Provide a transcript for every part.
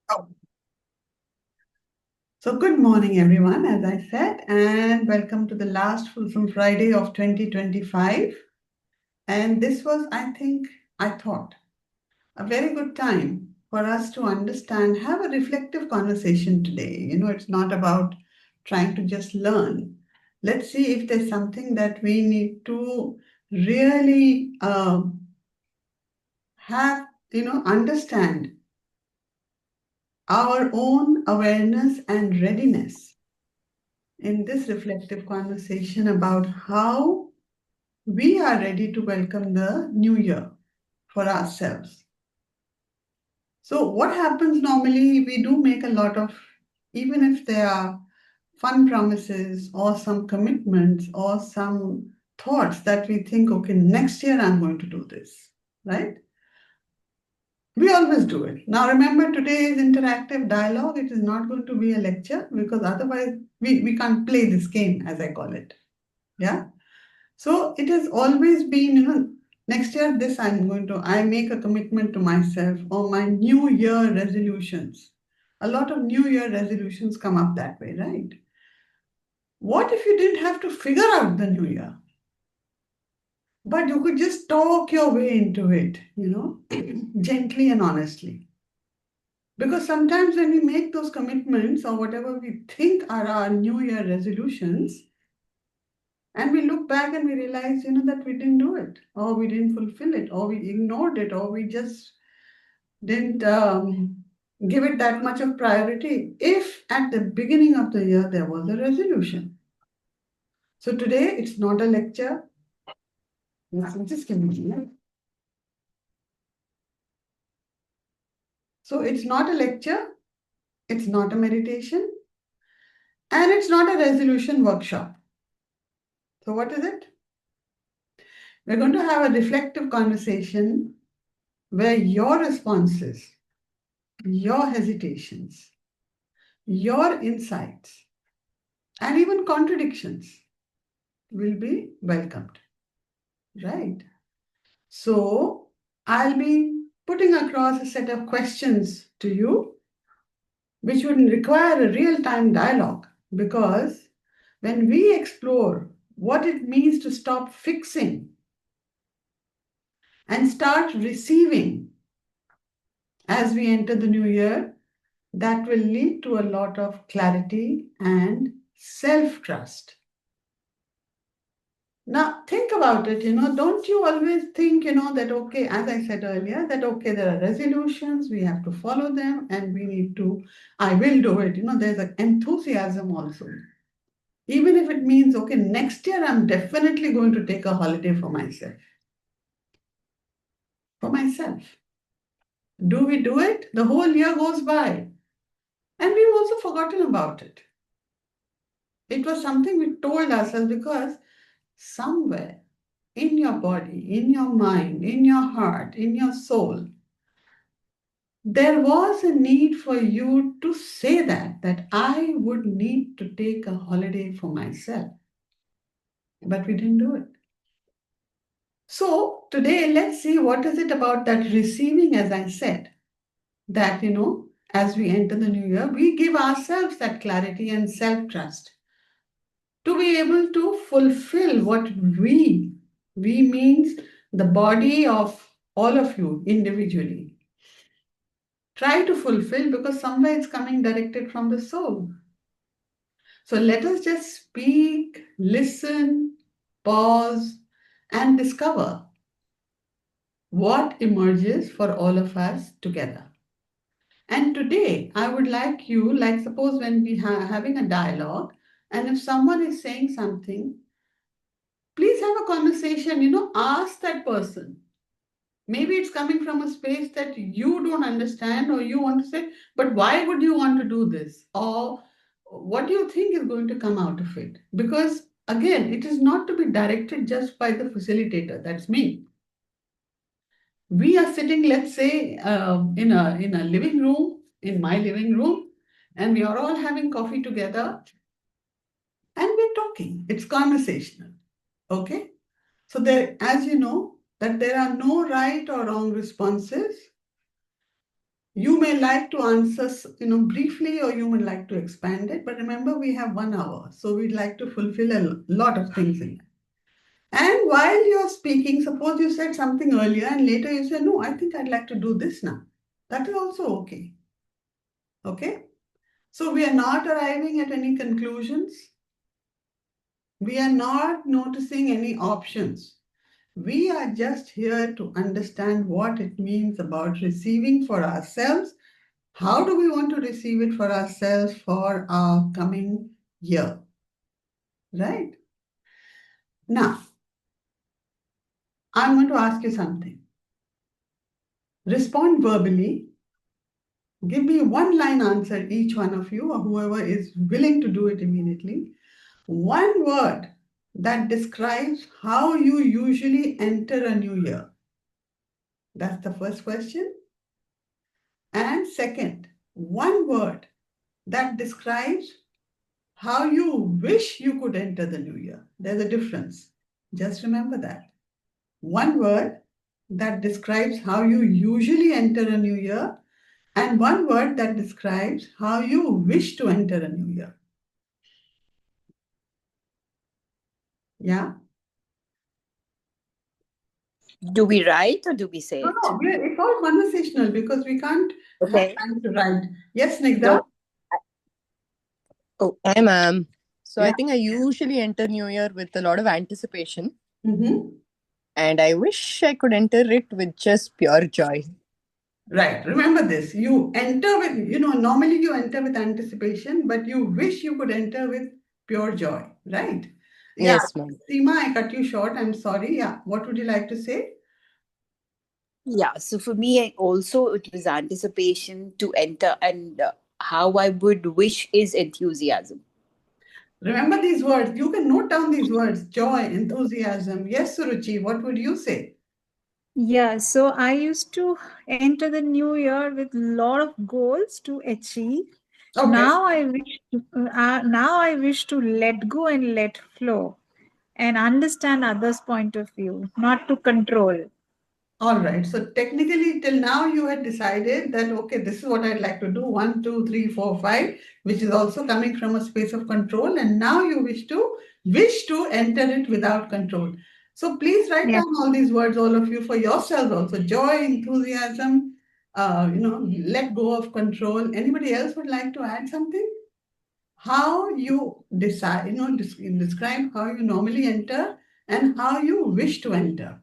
Oh. So, good morning, everyone, as I said, and welcome to the last Fulsome Friday of 2025. And this was, I thought, a very good time for us to understand, have a reflective conversation today. It's not about trying to just learn. Let's see if there's something that we need to really have, understand our own awareness and readiness in this reflective conversation about how we are ready to welcome the new year for ourselves. So, what happens normally, we do make a lot of, even if there are fun promises or some commitments or some thoughts that we think, okay, next year I'm going to do this, right? We always do it. Now, remember, today is interactive dialogue. It is not going to be a lecture because otherwise we can't play this game, as I call it. Yeah. So it has always been, next year, this I make a commitment to myself or my New Year resolutions. A lot of New Year resolutions come up that way, right? What if you didn't have to figure out the New Year, but you could just talk your way into it, gently and honestly? Because sometimes when we make those commitments or whatever we think are our New Year resolutions, and we look back and we realize, that we didn't do it, or we didn't fulfill it, or we ignored it, or we just didn't give it that much of priority. If at the beginning of the year there was a resolution. So today it's not a lecture. Just give me a minute. So it's not a lecture, it's not a meditation, and it's not a resolution workshop. So what is it? We're going to have a reflective conversation where your responses, your hesitations, your insights, and even contradictions will be welcomed, right? So, I'll be putting across a set of questions to you, which would require a real time dialogue because when we explore what it means to stop fixing and start receiving as we enter the new year, that will lead to a lot of clarity and self trust. Now, think about it, don't you always think, that, okay, as I said earlier, that, okay, there are resolutions, we have to follow them, and we need to, I will do it. There's an enthusiasm also. Even if it means, okay, next year I'm definitely going to take a holiday for myself. For myself. Do we do it? The whole year goes by, and we've also forgotten about it. It was something we told ourselves because somewhere in your body, in your mind, in your heart, in your soul, there was a need for you to say that I would need to take a holiday for myself. But we didn't do it. So today, let's see what is it about that receiving, as I said, that, as we enter the new year, we give ourselves that clarity and self-trust to be able to fulfill what we means the body of all of you individually try to fulfill because somewhere it's coming directed from the soul. So let us just speak, listen, pause, and discover what emerges for all of us together. And today, I would like you, like suppose when we are having a dialogue, and if someone is saying something, please have a conversation, ask that person. Maybe it's coming from a space that you don't understand or you want to say, but why would you want to do this? Or what do you think is going to come out of it? Because again, it is not to be directed just by the facilitator, that's me. We are sitting, let's say, in a living room, in my living room, and we are all having coffee together and we're talking. It's conversational. Okay? So there, as you know, that there are no right or wrong responses. You may like to answer, briefly, or you may like to expand it. But remember, we have 1 hour, so we'd like to fulfill a lot of things in it. And while you're speaking, suppose you said something earlier and later you say, no, I think I'd like to do this now. That is also okay. Okay? So we are not arriving at any conclusions. We are not noticing any options. We are just here to understand what it means about receiving for ourselves. How do we want to receive it for ourselves for our coming year? Right? Now, I'm going to ask you something. Respond verbally. Give me one line answer, each one of you, or whoever is willing to do it immediately. One word that describes how you usually enter a new year. That's the first question. And second, one word that describes how you wish you could enter the new year. There's a difference. Just remember that. One word that describes how you usually enter a new year, and one word that describes how you wish to enter a new year. Yeah? Do we write or do we say No, it? no, it's all conversational because we can't have Okay. time to write. Yes, Snigdha? So, oh, Hi, ma'am. So Yeah. I think I usually enter New Year with a lot of anticipation, Mm-hmm. and I wish I could enter it with just pure joy. Right. Remember this. You enter with, normally you enter with anticipation, but you wish you could enter with pure joy. Right? Yeah. Yes, ma'am. Seema, I cut you short. I'm sorry. Yeah. What would you like to say? yeah, so for me, also it was anticipation to enter, and how I would wish is enthusiasm. Remember these words. You can note down these words: joy, enthusiasm. Yes, Suruchi, what would you say? Yeah, so I used to enter the new year with a lot of goals to achieve. Okay. Now I wish to let go and let flow and understand others' point of view, not to control. All right. So technically, till now, you had decided that, okay, this is what I'd like to do: 1, 2, 3, 4, 5, which is also coming from a space of control. And now you wish to enter it without control. So please write Yeah. down all these words, all of you, for yourselves also: joy, enthusiasm, let go of control. Anybody else would like to add something? How you decide, describe how you normally enter and how you wish to enter.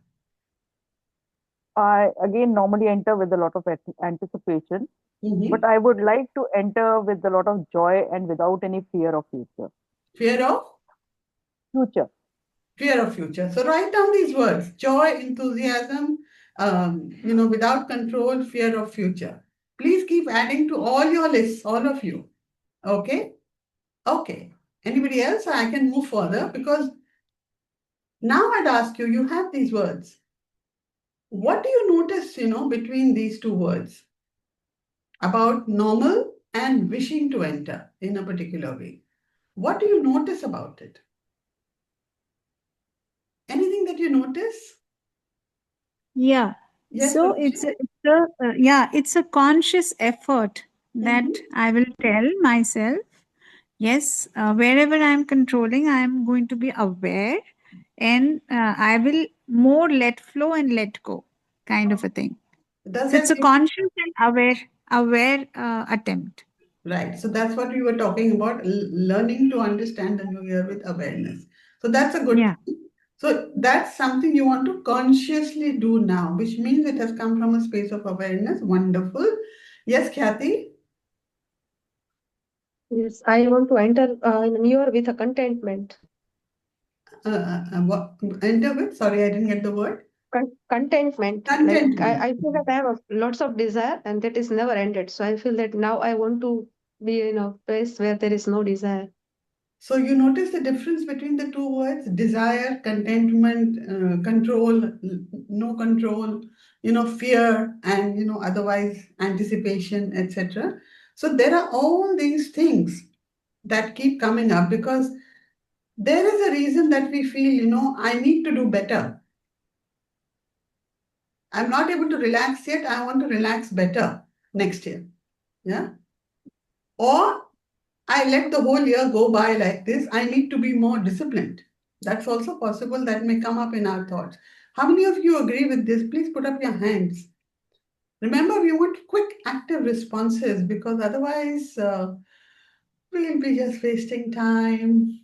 I again normally enter with a lot of anticipation, but Mhm. I would like to enter with a lot of joy and without any fear of future. Fear of? Future. Fear of future. So write down these words: joy, enthusiasm, without control, fear of future. Please keep adding to all your lists, all of you. Okay? Okay. Anybody else? I can move further because now I'd ask you, you have these words. What do you notice, between these two words about normal and wishing to enter in a particular way? What do you notice about it? Anything that you notice? Yeah. Yes, So Suruchi? it's a conscious effort Mhm. that I will tell myself. Yes, wherever I'm controlling, I'm going to be aware, and I will more let flow and let go, kind of a thing. Does So it's that a give conscious and aware attempt. right? So that's what we were talking about, learning to understand the new year with awareness. So that's a good Yeah. thing. So that's something you want to consciously do now, which means it has come from a space of awareness. Wonderful. Yes, Khyati? Yes, I want to enter in New Year with a contentment. What, enter with? Sorry, I didn't get the word. Contentment. Like Contentment. I feel that I have lots of desire and that is never ended. So I feel that now I want to be in a place where there is no desire. So you notice the difference between the two words: desire, contentment, control, no control, fear, and otherwise anticipation, etc. So there are all these things that keep coming up because there is a reason that we feel, I need to do better. I'm not able to relax yet. I want to relax better. next year. Yeah. Or I let the whole year go by like this. I need to be more disciplined. That's also possible. That may come up in our thoughts. How many of you agree with this? Please put up your hands. Remember, we want quick, active responses because otherwise we'll be just wasting time.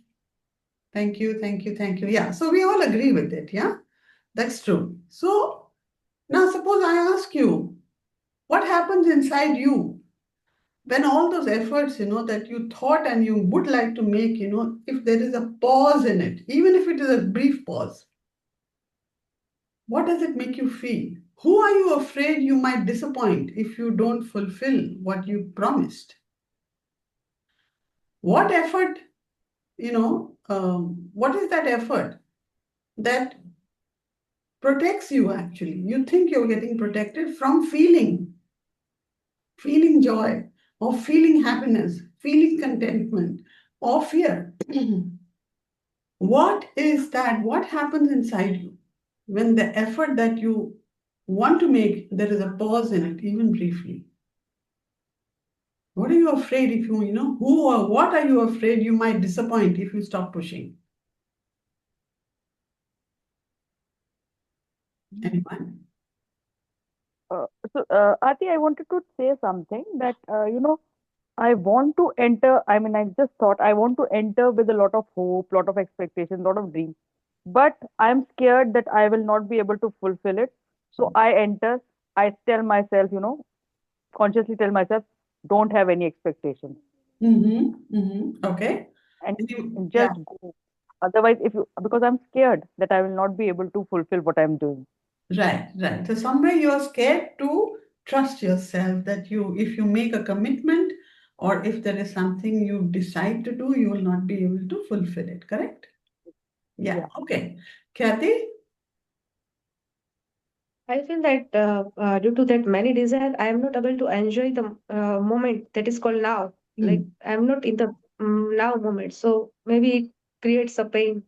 Thank you, thank you, thank you. Yeah, so we all agree with it. Yeah, that's true. So now suppose I ask you, what happens inside you when all those efforts, that you thought and you would like to make, if there is a pause in it, even if it is a brief pause, what does it make you feel? Who are you afraid you might disappoint if you don't fulfill what you promised? What effort, what is that effort that protects you actually? You think you're getting protected from feeling joy or feeling happiness, feeling contentment or fear. What is that? What happens inside you when the effort that you want to make, there is a pause in it, even briefly? What are you afraid if who or what are you afraid you might disappoint if you stop pushing? Anyone? Aarti, I wanted to say something that, I want to enter. I mean, I just thought I want to enter with a lot of hope, lot of expectation, lot of dreams. But I'm scared that I will not be able to fulfill it. So I enter. I tell myself, consciously tell myself, don't have any expectations Okay. and Yeah. just go. Otherwise, because I'm scared that I will not be able to fulfill what I'm doing. Right, right. So somewhere you're scared to trust yourself that if you make a commitment or if there is something you decide to do, you will not be able to fulfill it, correct? Yeah, Yeah. okay. Kathy? I feel that due to that many desire, I am not able to enjoy the moment that is called now. Like Mm. I am not in the now moment. So maybe it creates a pain.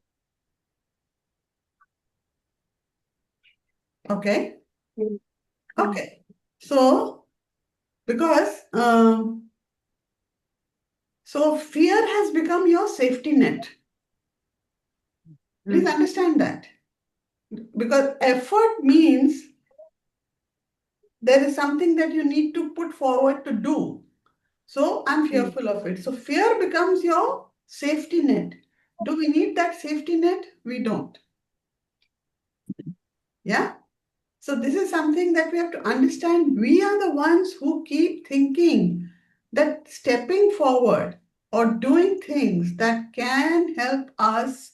Okay, Mm. okay. So, because, so fear has become your safety net. Please Mm. understand that. Because effort means there is something that you need to put forward to do. So I'm Mm. fearful of it. So fear becomes your safety net. Do we need that safety net? We don't. Yeah. So this is something that we have to understand. We are the ones who keep thinking that stepping forward or doing things that can help us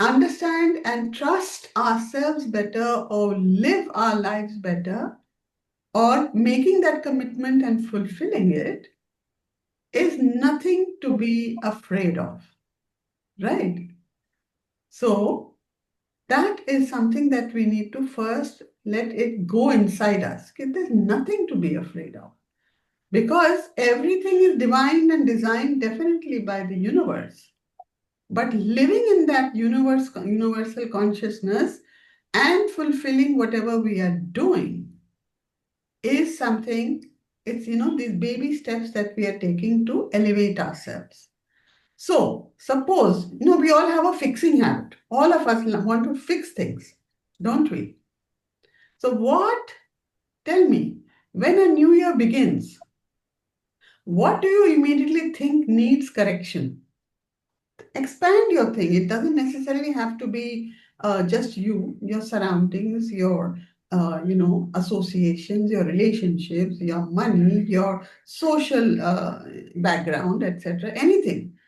understand and trust ourselves better or live our lives better or making that commitment and fulfilling it is nothing to be afraid of, right? So that is something that we need to first let it go inside us. Okay, there's nothing to be afraid of because everything is divine and designed definitely by the universe. But living in that universal consciousness and fulfilling whatever we are doing is something, it's, these baby steps that we are taking to elevate ourselves. So, suppose, we all have a fixing habit. All of us want to fix things, don't we? So, tell me, when a new year begins, what do you immediately think needs correction? Expand your thing. It doesn't necessarily have to be just your surroundings, your associations, your relationships, your money, your social background, etc. Anything.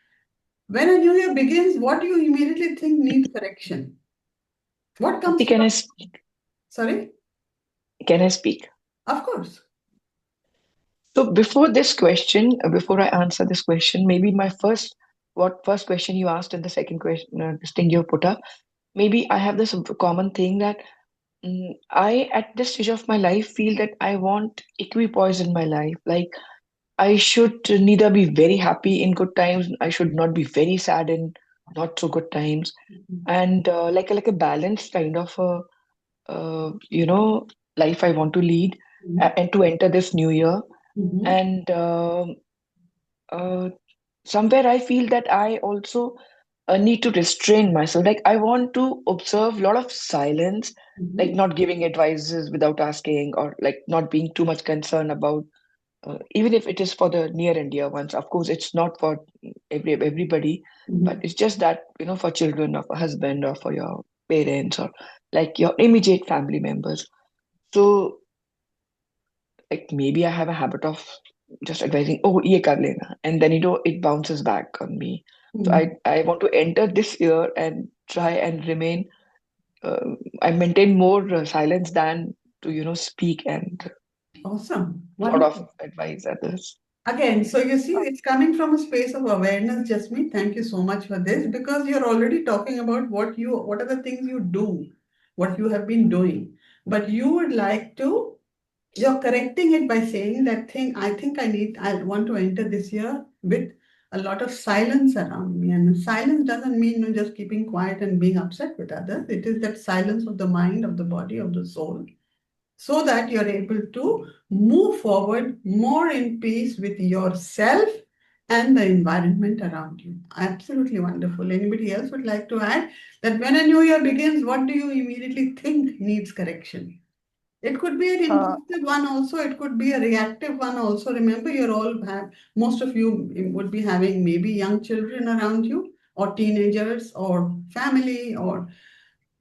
When a new year begins, what do you immediately think needs correction? What comes Aarti, to your... Sorry? can I speak? Of course. So before this question, before I answer this question, maybe first question you asked and the second question, this thing you put up, maybe I have this common thing that I, at this stage of my life, feel that I want equipoise in my life. Like I should neither be very happy in good times, I should not be very sad in not so good times, and like a balanced kind of life I want to lead. and to enter this new year. Mhm. And uh, somewhere I feel that I also need to restrain myself. Like I want to observe a lot of silence, like Mhm. not giving advices without asking, or like not being too much concerned about, even if it is for the near and dear ones. Of course, it's not for everybody, but Mhm. it's just that, for children, or for husband, or for your parents, or like your immediate family members. So like maybe I have a habit of just advising, oh, ye kar lena, and then it bounces back on me. So Mhm. I want to enter this year and try and remain. I maintain more silence than to speak and Awesome. sort of Wonderful. advise others. Again, so you see, it's coming from a space of awareness, Jasmeet. Thank you so much for this because you're already talking about what are the things you do, what you have been doing. But you would like to, you're correcting it by saying that thing, I want to enter this year with a lot of silence around me. And silence doesn't mean just keeping quiet and being upset with others. It is that silence of the mind, of the body, of the soul so that you're able to move forward more in peace with yourself and the environment around you. Absolutely wonderful. Anybody else would like to add that when a new year begins, what do you immediately think needs correction? It could be an Uh, impulsive one also, it could be a reactive one also. Remember, most of you would be having maybe young children around you, or teenagers, or family, or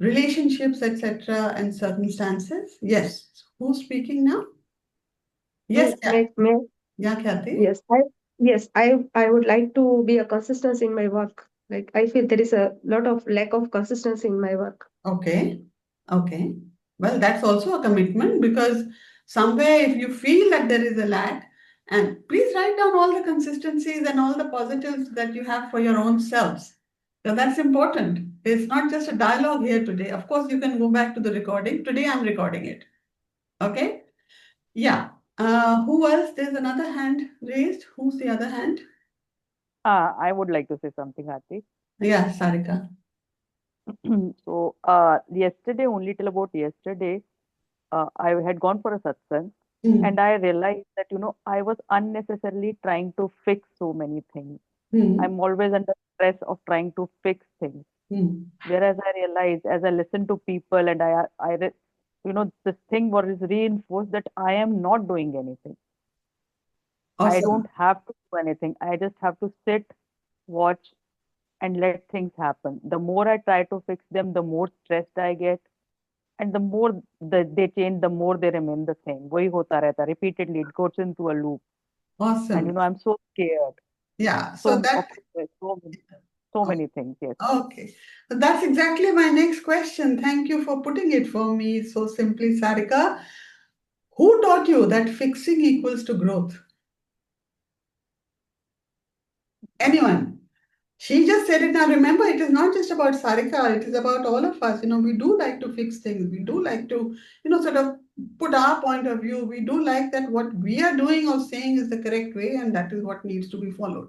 relationships, etc., and circumstances. Yes. Who's speaking now? Yes, May, yeah, Kathy. yes, I would like to be a consistency in my work. Like I feel there is a lot of lack of consistency in my work. Okay. Okay. Well, that's also a commitment because somewhere if you feel that there is a lack, and please write down all the consistencies and all the positives that you have for your own selves. So that's important. It's not just a dialogue here today. Of course, you can go back to the recording. Today I'm recording it. Okay. Yeah. Who else? There's another hand raised. Who's the other hand? I would like to say something, Aarti. Yeah, Sarika. So, yesterday, only till about yesterday, I had gone for a satsang, Hmm. and I realized that, I was unnecessarily trying to fix so many things. Hmm. I'm always under stress of trying to fix things. Hmm. Whereas I realized as I listen to people and this thing was reinforced that I am not doing anything. I don't Awesome. have to do anything. I just have to sit, watch, and let things happen. The more I try to fix them, the more stressed I get. And the more they change, the more they remain the same. वही होता रहता repeatedly. It goes into a loop. And Awesome. I'm so scared. Yeah. So So that so many things. Yes. okay. So that's exactly my next question. Thank you for putting it for me so simply, Sarika. Who taught you that fixing equals to growth? Anyone? She just said it. Now remember, it is not just about Sarika, it is about all of us. We do like to fix things. We do like to, sort of put our point of view. We do like that what we are doing or saying is the correct way, and that is what needs to be followed.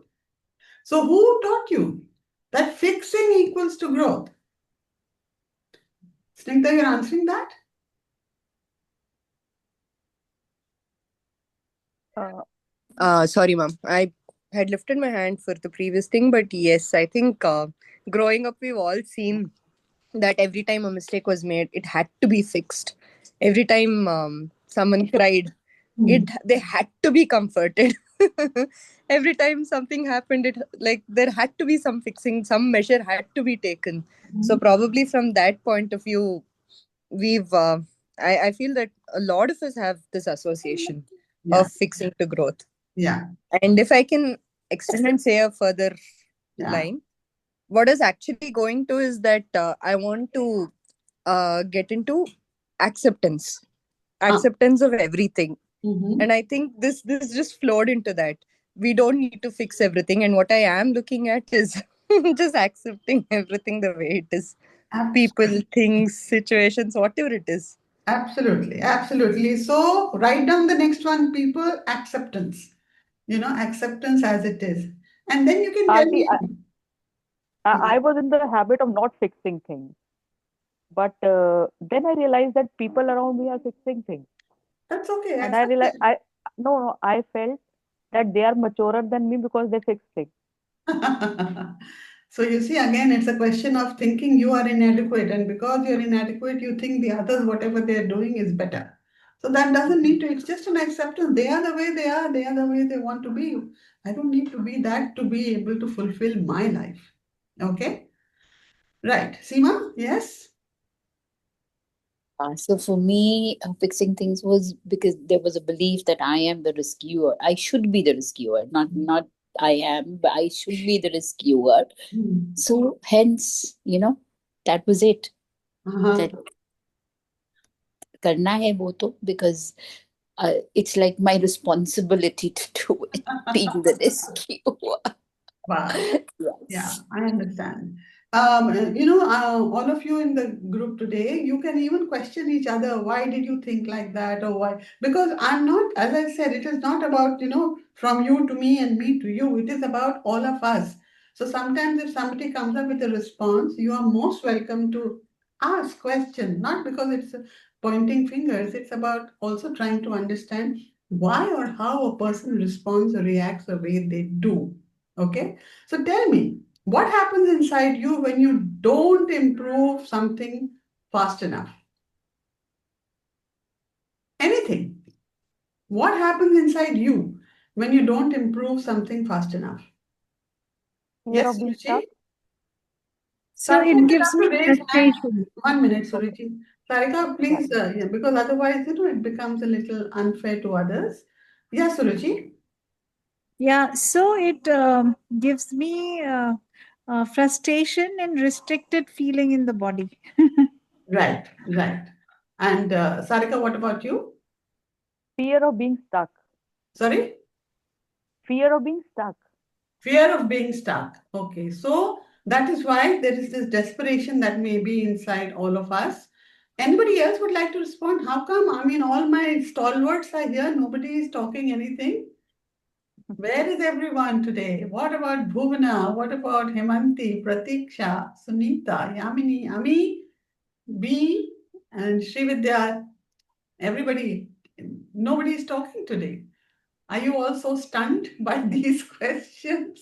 So who taught you that fixing equals to growth? Snigdha, you're answering that? Uh, Sorry, ma'am. I had lifted my hand for the previous thing, but yes, I think growing up, we've all seen that every time a mistake was made, it had to be fixed. Every time someone cried, Hmm. they had to be comforted. Every time something happened, it like there had to be some fixing, some measure had to be taken. So probably from that point of view, we've I feel that a lot of us have this association Yeah, of fixing to growth. yeah, And if I can extend and say a further yeah. line, what is actually going to is that I want to get into acceptance, Ah, acceptance of everything. mhm. And I think this just flowed into that. We don't need to fix everything, and what I am looking at is just accepting everything the way it is. Abs- People, things, situations, whatever it is. Absolutely, absolutely. So write down the next one, people, acceptance. Acceptance as it is. And then you can tell Aarti, me. I was in the habit of not fixing things. But then I realized that people around me are fixing things. That's okay. And I Accept realized, it. I felt that they are maturer than me because they fix things. So you see, again, it's a question of thinking you are inadequate, and because you're inadequate, you think the others, whatever they're doing, is better. So that doesn't need to, it's just an acceptance. They are the way they are, they are the way they want to be. I don't need to be that to be able to fulfill my life. Okay? Right. Seema, yes? So for me, fixing things was because there was a belief that I am the rescuer. I should be the rescuer, not I am, but I should be the rescuer. Hmm. So hence, that was it. Uh-huh. That karna hai wo to, because it's like my responsibility to do it, being the rescuer. Wow. Yeah, Yes. I understand. All of you in the group today, you can even question each other. Why did you think like that, or why? Because I'm not, as I said, it is not about, from you to me and me to you. It is about all of us. So sometimes if somebody comes up with a response, you are most welcome to ask question, not because it's pointing fingers. It's about also trying to understand why or how a person responds or reacts the way they do. Okay? So tell me, what happens inside you when you don't improve something fast enough? Anything. What happens inside you when you don't improve something fast enough? Fear Yes, of being stuck. Suruchi? So Sarika, it you'll gives have to me raise hand. frustration. 1 minute, Okay. Suruchi. Sarika, Yeah. please, yeah, because otherwise, it becomes a little unfair to others. Yes, Suruchi? Yeah, so it gives me frustration and restricted feeling in the body. Right, right. And Sarika, what about you? Fear of being stuck. Sorry? Fear of being stuck. Fear of being stuck. Okay, so that is why there is this desperation that may be inside all of us. Anybody else would like to respond? How come? I mean, all my stalwarts are here. Nobody is talking anything. Where is everyone today? What about Bhuvana? What about Hemanti, Pratiksha, Sunita, Yamini, Ami, B, and Srividya? Everybody, nobody is talking today. Are you also stunned by these questions?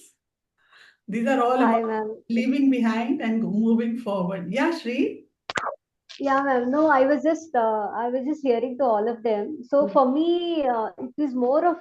These are all Hi, about ma'am. leaving behind and moving forward. Yeah, Shri? Yeah, ma'am. No, I was just hearing to all of them. So for me, it is more of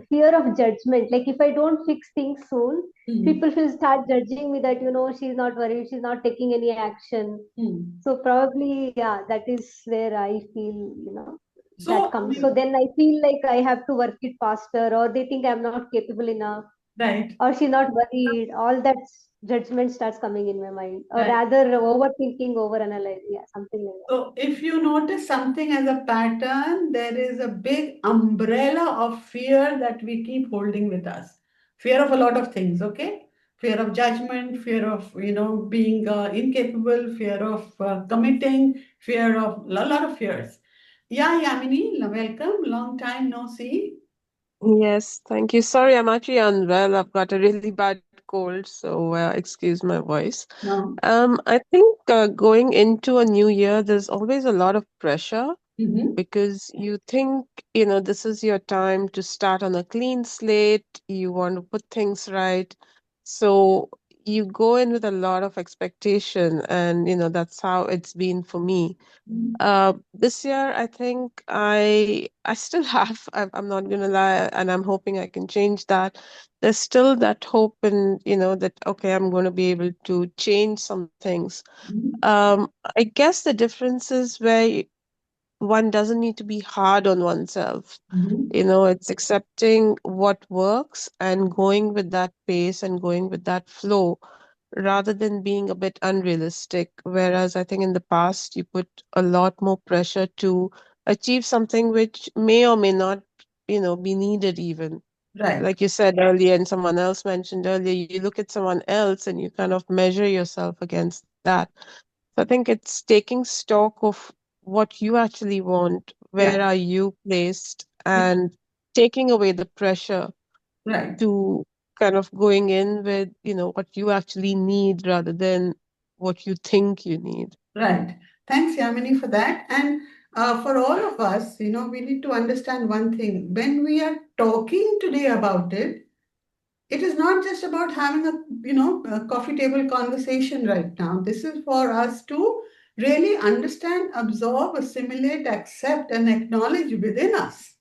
fear of judgment. Like if I don't fix things soon, Hmm. people will start judging me that she's not worried, she's not taking any action. Hmm. So probably, yeah, that is where I feel, that So, comes. So then I feel like I have to work it faster, or they think I'm not capable enough, right, or she's not worried. All that judgment starts coming in my mind, or right. rather overthinking, overanalyzing, yeah, something like that. So, if you notice something as a pattern, there is a big umbrella of fear that we keep holding with us. Fear of a lot of things, okay? Fear of judgment, fear of, being incapable, fear of committing, fear of a lot of fears. Yeah, Yamini, welcome. Long time no see. Yes, thank you. Sorry, I'm actually unwell. I've got a really bad cold, so excuse my voice. No. I think going into a new year, there's always a lot of pressure Mm-hmm. because you think, this is your time to start on a clean slate. You want to put things right. So you go in with a lot of expectation, and, that's how it's been for me. This year, I think I still have. I'm not gonna lie, and I'm hoping I can change that. There's still that hope, and that okay, I'm going to be able to change some things. I guess the difference is where one doesn't need to be hard on oneself. Mm-hmm. It's accepting what works and going with that pace and going with that flow rather than being a bit unrealistic. Whereas I think in the past, you put a lot more pressure to achieve something which may or may not, be needed even. Right, Like you said earlier, and someone else mentioned earlier, you look at someone else and you kind of measure yourself against that. So I think it's taking stock of what you actually want, yeah, where are you placed, yeah, and taking away the pressure right. to kind of going in with, what you actually need rather than what you think you need. Right. Thanks, Yamini, for that. And For all of us, we need to understand one thing. When we are talking today about it, it is not just about having a coffee table conversation right now. This is for us to really understand, absorb, assimilate, accept, and acknowledge within us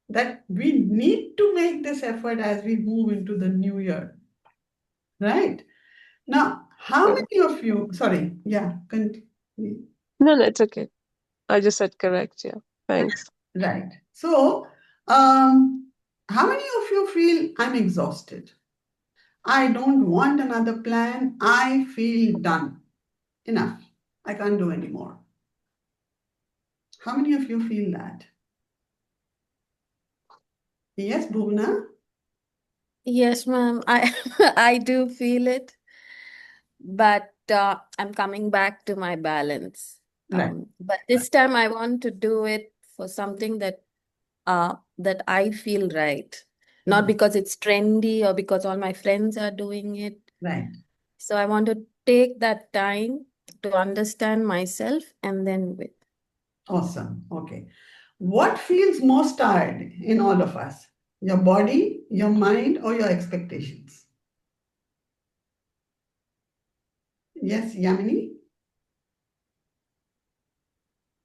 that we need to make this effort as we move into the new year. Right? Now, how Correct. many of you, sorry, yeah, continue. No, no, it's okay. I just said correct. Yeah. Thanks. Right. So, um, how many of you feel I'm exhausted? I don't want another plan. I feel done. Enough. I can't do anymore. How many of you feel that? Yes, Bhuvna? Yes, ma'am. I I do feel it, but I'm coming back to my balance. Right. But this time I want to do it for something that I feel right, not Right. because it's trendy or because all my friends are doing it. Right. So I want to take that time to understand myself and then with. Awesome. Okay. What feels most tired in all of us? Your body, your mind, or your expectations? Yes, Yamini?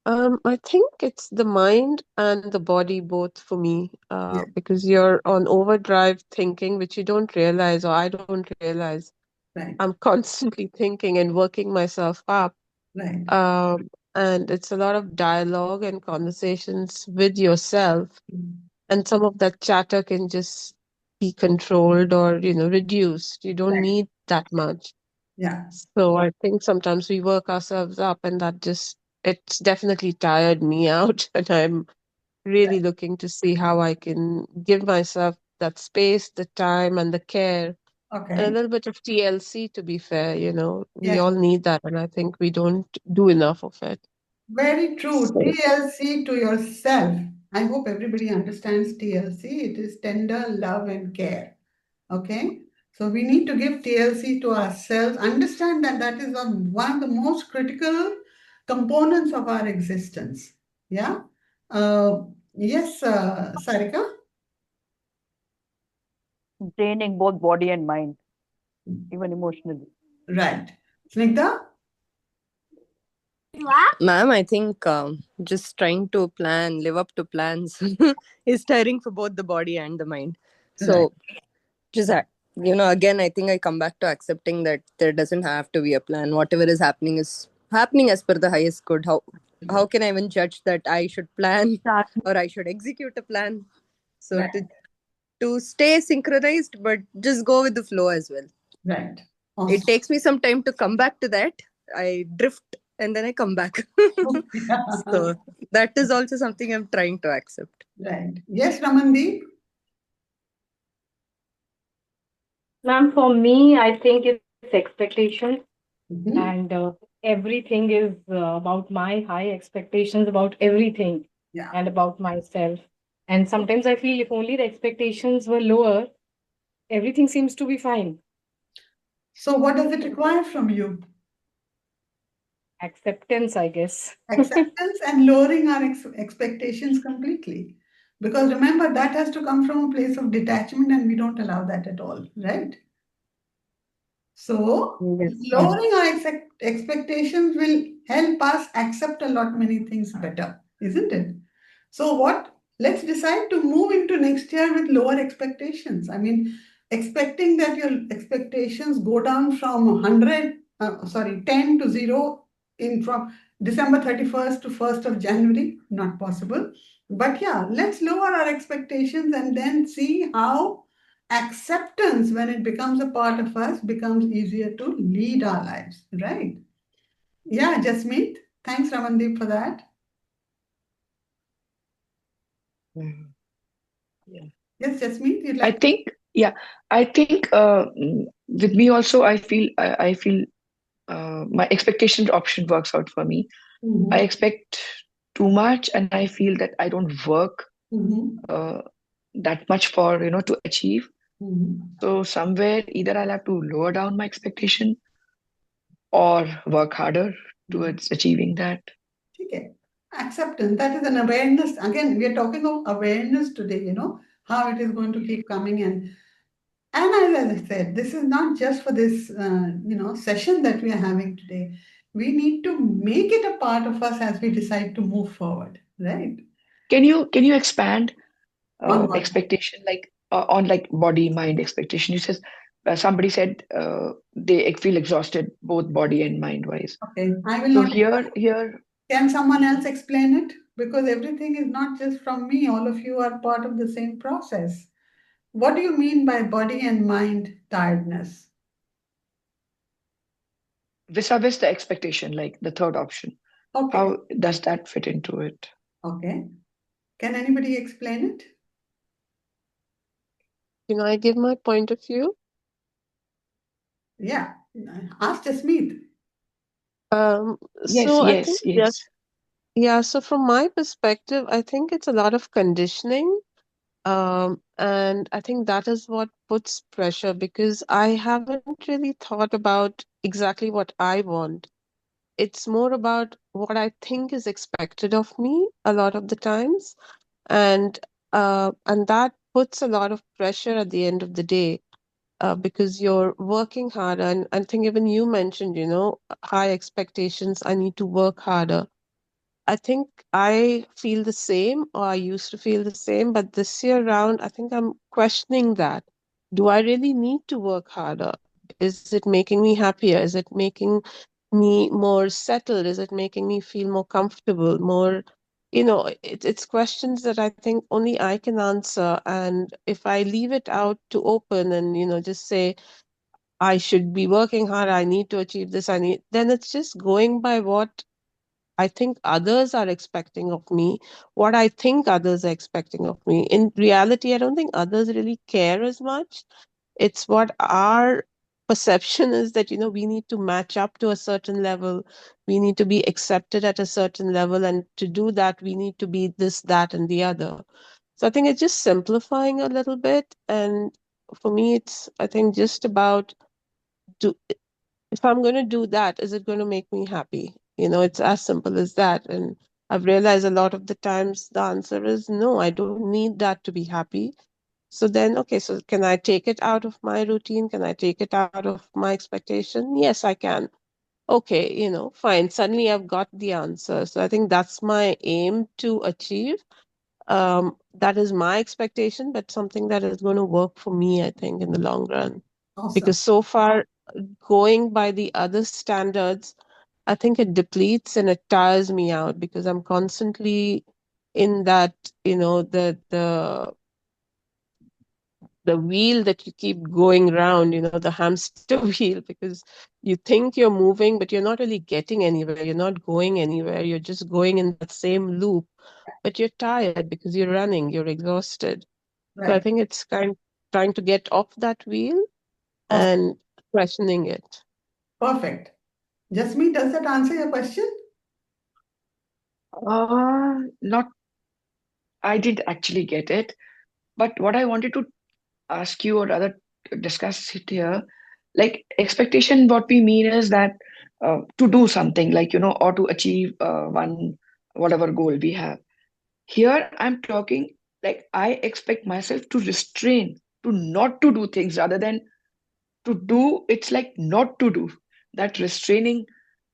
I think it's the mind and the body both for me, Yeah. because you're on overdrive thinking, which you don't realize, or I don't realize. Right. I'm constantly thinking and working myself up. Right. And it's a lot of dialogue and conversations with yourself, and some of that chatter can just be controlled or, reduced. You don't Right. need that much. Yeah. So I think sometimes we work ourselves up, and it's definitely tired me out. And I'm really Right. looking to see how I can give myself that space, the time, and the care, and a Okay. little bit of TLC, to be fair. We Yes. all need that, and I think we don't do enough of it. Very true. So, TLC to yourself. I hope everybody understands TLC. It is tender love and care. Okay. So we need to give TLC to ourselves. Understand that that is one of the most critical components of our existence. Yeah. Uh, yes, Sarika? Draining both body and mind, even emotionally. Right. Snigdha? Ma'am, I think just trying to live up to plans is tiring for both the body and the mind. Right. So, just that, again, I think I come back to accepting that there doesn't have to be a plan. Whatever is happening as per the highest good. How can I even judge that I should plan Exactly. or I should execute a plan? So Right. to stay synchronized, but just go with the flow as well. Right. It Awesome. takes me some time to come back to that. I drift and then I come back. So that is also something I'm trying to accept. Right. Yes, Ramandeep? Ma'am, for me, I think it's expectations, Mhm. and everything is about my high expectations about everything Yeah. and about myself. And sometimes I feel if only the expectations were lower, everything seems to be fine. So what does it require from you? Acceptance, I guess. Acceptance and lowering our expectations completely. Because remember, that has to come from a place of detachment, and we don't allow that at all, right? So, Yes, ma'am. lowering our expectations will help us accept a lot many things better, isn't it? So, what? Let's decide to move into next year with lower expectations. I mean, expecting that your expectations go down from 100, 10 to 0 in from December 31st to 1st of January, not possible. But yeah, let's lower our expectations and then see how acceptance, when it becomes a part of us, becomes easier to lead our lives, right? Yeah, Jasmeet. Thanks, Ramandeep, for that. Mm, yeah. Yes, Jasmeet, you'd I like to. think, yeah, I think with me also, I feel my expectation option works out for me. I Mhm. expect too much, and I feel that I don't work Mhm. uh, that much for, to achieve. Mhm. So somewhere either I'll have to lower down my expectation or work harder Mhm. towards achieving that. Okay. Acceptance, that is an awareness. Again, we are talking of awareness today, how it is going to keep coming in. And as I said, this is not just for this, session that we are having today. We need to make it a part of us as we decide to move forward, right? Can you expand On what? expectation, like on like body mind expectation? You said somebody said they feel exhausted both body and mind wise. Okay, I will So not. here Can someone else explain it? Because everything is not just from me. All of you are part of the same process. What do you mean by body and mind tiredness? vis-a-vis the expectation, like the third option, Okay, how does that fit into it? okay. Can anybody explain it? Can I give my point of view? Yeah, ask Jasmeet. Yes, So I think, yes, yes, yes. yeah. So from my perspective, I think it's a lot of conditioning. And I think that is what puts pressure because I haven't really thought about exactly what I want. It's more about what I think is expected of me a lot of the times. And that puts a lot of pressure at the end of the day because you're working harder. And I think even you mentioned, high expectations, I need to work harder. I think I feel the same, or I used to feel the same, but this year round, I think I'm questioning that. Do I really need to work harder? Is it making me happier? Is it making me more settled? Is it making me feel more comfortable? It's questions that I think only I can answer. And if I leave it out to open and, just say, I should be working hard, I need to achieve this, then it's just going by what I think others are expecting of me, what I think others are expecting of me. In reality, I don't think others really care as much. It's what our perception is that, we need to match up to a certain level. We need to be accepted at a certain level. And to do that, we need to be this, that, and the other. So I think it's just simplifying a little bit. And for me, it's, I think, just about do if I'm going to do that, is it going to make me happy? It's as simple as that. And I've realized a lot of the times the answer is no, I don't need that to be happy. So then, okay, so can I take it out of my routine? Can I take it out of my expectation? Yes, I can. Okay, fine. Suddenly I've got the answer. So I think that's my aim to achieve. That is my expectation, but something that is going to work for me, I think, in the long run. Awesome. Because so far, going by the other standards, I think it depletes and it tires me out because I'm constantly in that, the wheel that you keep going round, the hamster wheel, because you think you're moving, but you're not really getting anywhere. You're not going anywhere. You're just going in that same loop, but you're tired because you're running, you're exhausted. So I Right. think it's kind of trying to get off that wheel Awesome. and questioning it. Perfect. Jasmeet, does that answer your question? Not, I didn't actually get it. But what I wanted to ask you or rather discuss it here, like expectation, what we mean is that to do something like, or to achieve one, whatever goal we have. Here I'm talking like I expect myself to restrain, to not to do things rather than to do. It's like not to do that restraining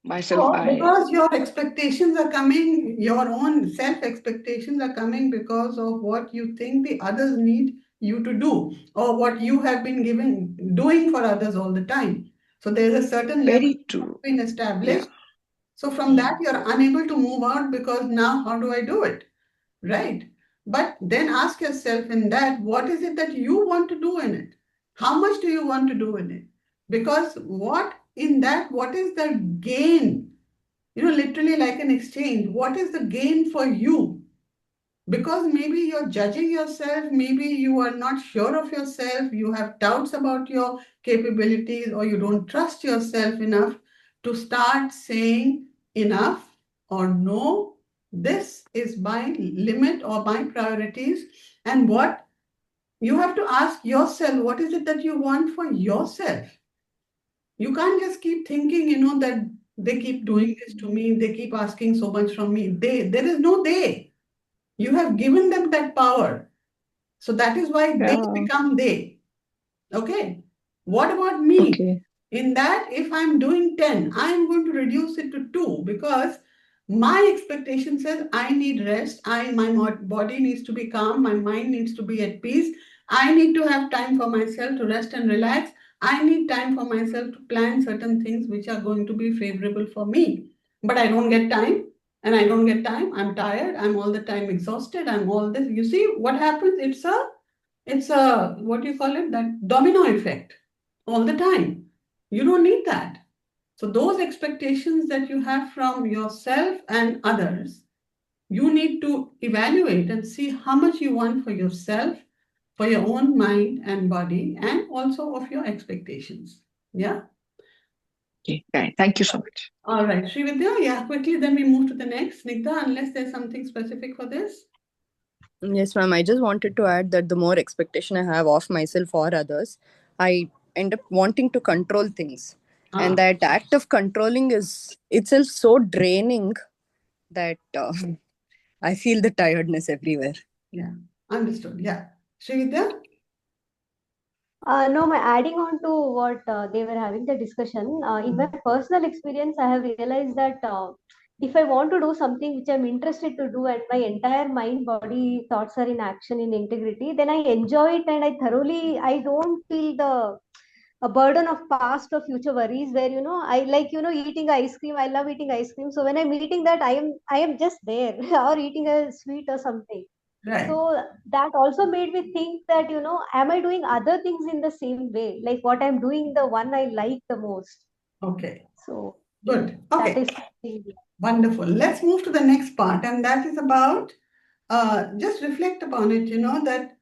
myself. So, I because your expectations are coming, your own self expectations are coming because of what you think the others need you to do, or what you have been doing for others all the time. So, there's a certain level very that has true. been Yeah. established. So, from Hmm. that, you're unable to move out because now, how do I do it? Right? But then ask yourself in that, what is it that you want to do in it? How much do you want to do in it? Because what is the gain? Literally like an exchange. What is the gain for you? Because maybe you're judging yourself, maybe you are not sure of yourself, you have doubts about your capabilities, or you don't trust yourself enough to start saying enough or no, this is my limit or my priorities. And what you have to ask yourself, what is it that you want for yourself? You can't just keep thinking, that They keep doing this to me. They keep asking so much from me. There is no they. You have given them that power. So that is why they Yeah. become they. Okay. What about me? Okay. In that, if I'm doing 10, I'm going to reduce it to 2 because my expectation says I need rest. My body needs to be calm. My mind needs to be at peace. I need to have time for myself to rest and relax. I need time for myself to plan certain things which are going to be favorable for me. But I don't get time. And I don't get time. I'm tired. I'm all the time exhausted. I'm all this. You see what happens? It's a what do you call it? That domino effect all the time. You don't need that. So those expectations that you have from yourself and others, you need to evaluate and see how much you want for yourself, for your own mind and body, and also of your expectations. Yeah. Okay. Right. Thank you so much. All right, Srividya, yeah, quickly, then we move to the next. Snigdha, unless there's something specific for this. Yes, ma'am. I just wanted to add that the more expectation I have of myself or others, I end up wanting to control things. And that act of controlling is itself so draining that I feel the tiredness everywhere. Yeah, understood. Yeah. Srividya? No, my adding on to what they were having the discussion, in my personal experience, I have realized that if I want to do something which I'm interested to do and my entire mind, body, thoughts are in action, in integrity, then I enjoy it and I don't feel the a burden of past or future worries where I like eating ice cream. I love eating ice cream. So when I'm eating that, I am just there or eating a sweet or something. Right. So that also made me think that am I doing other things in the same way, like what I'm doing, the one I like the most. Okay. So Good. that Okay. is something. Wonderful. Let's move to the next part, and that is about just reflect upon it, that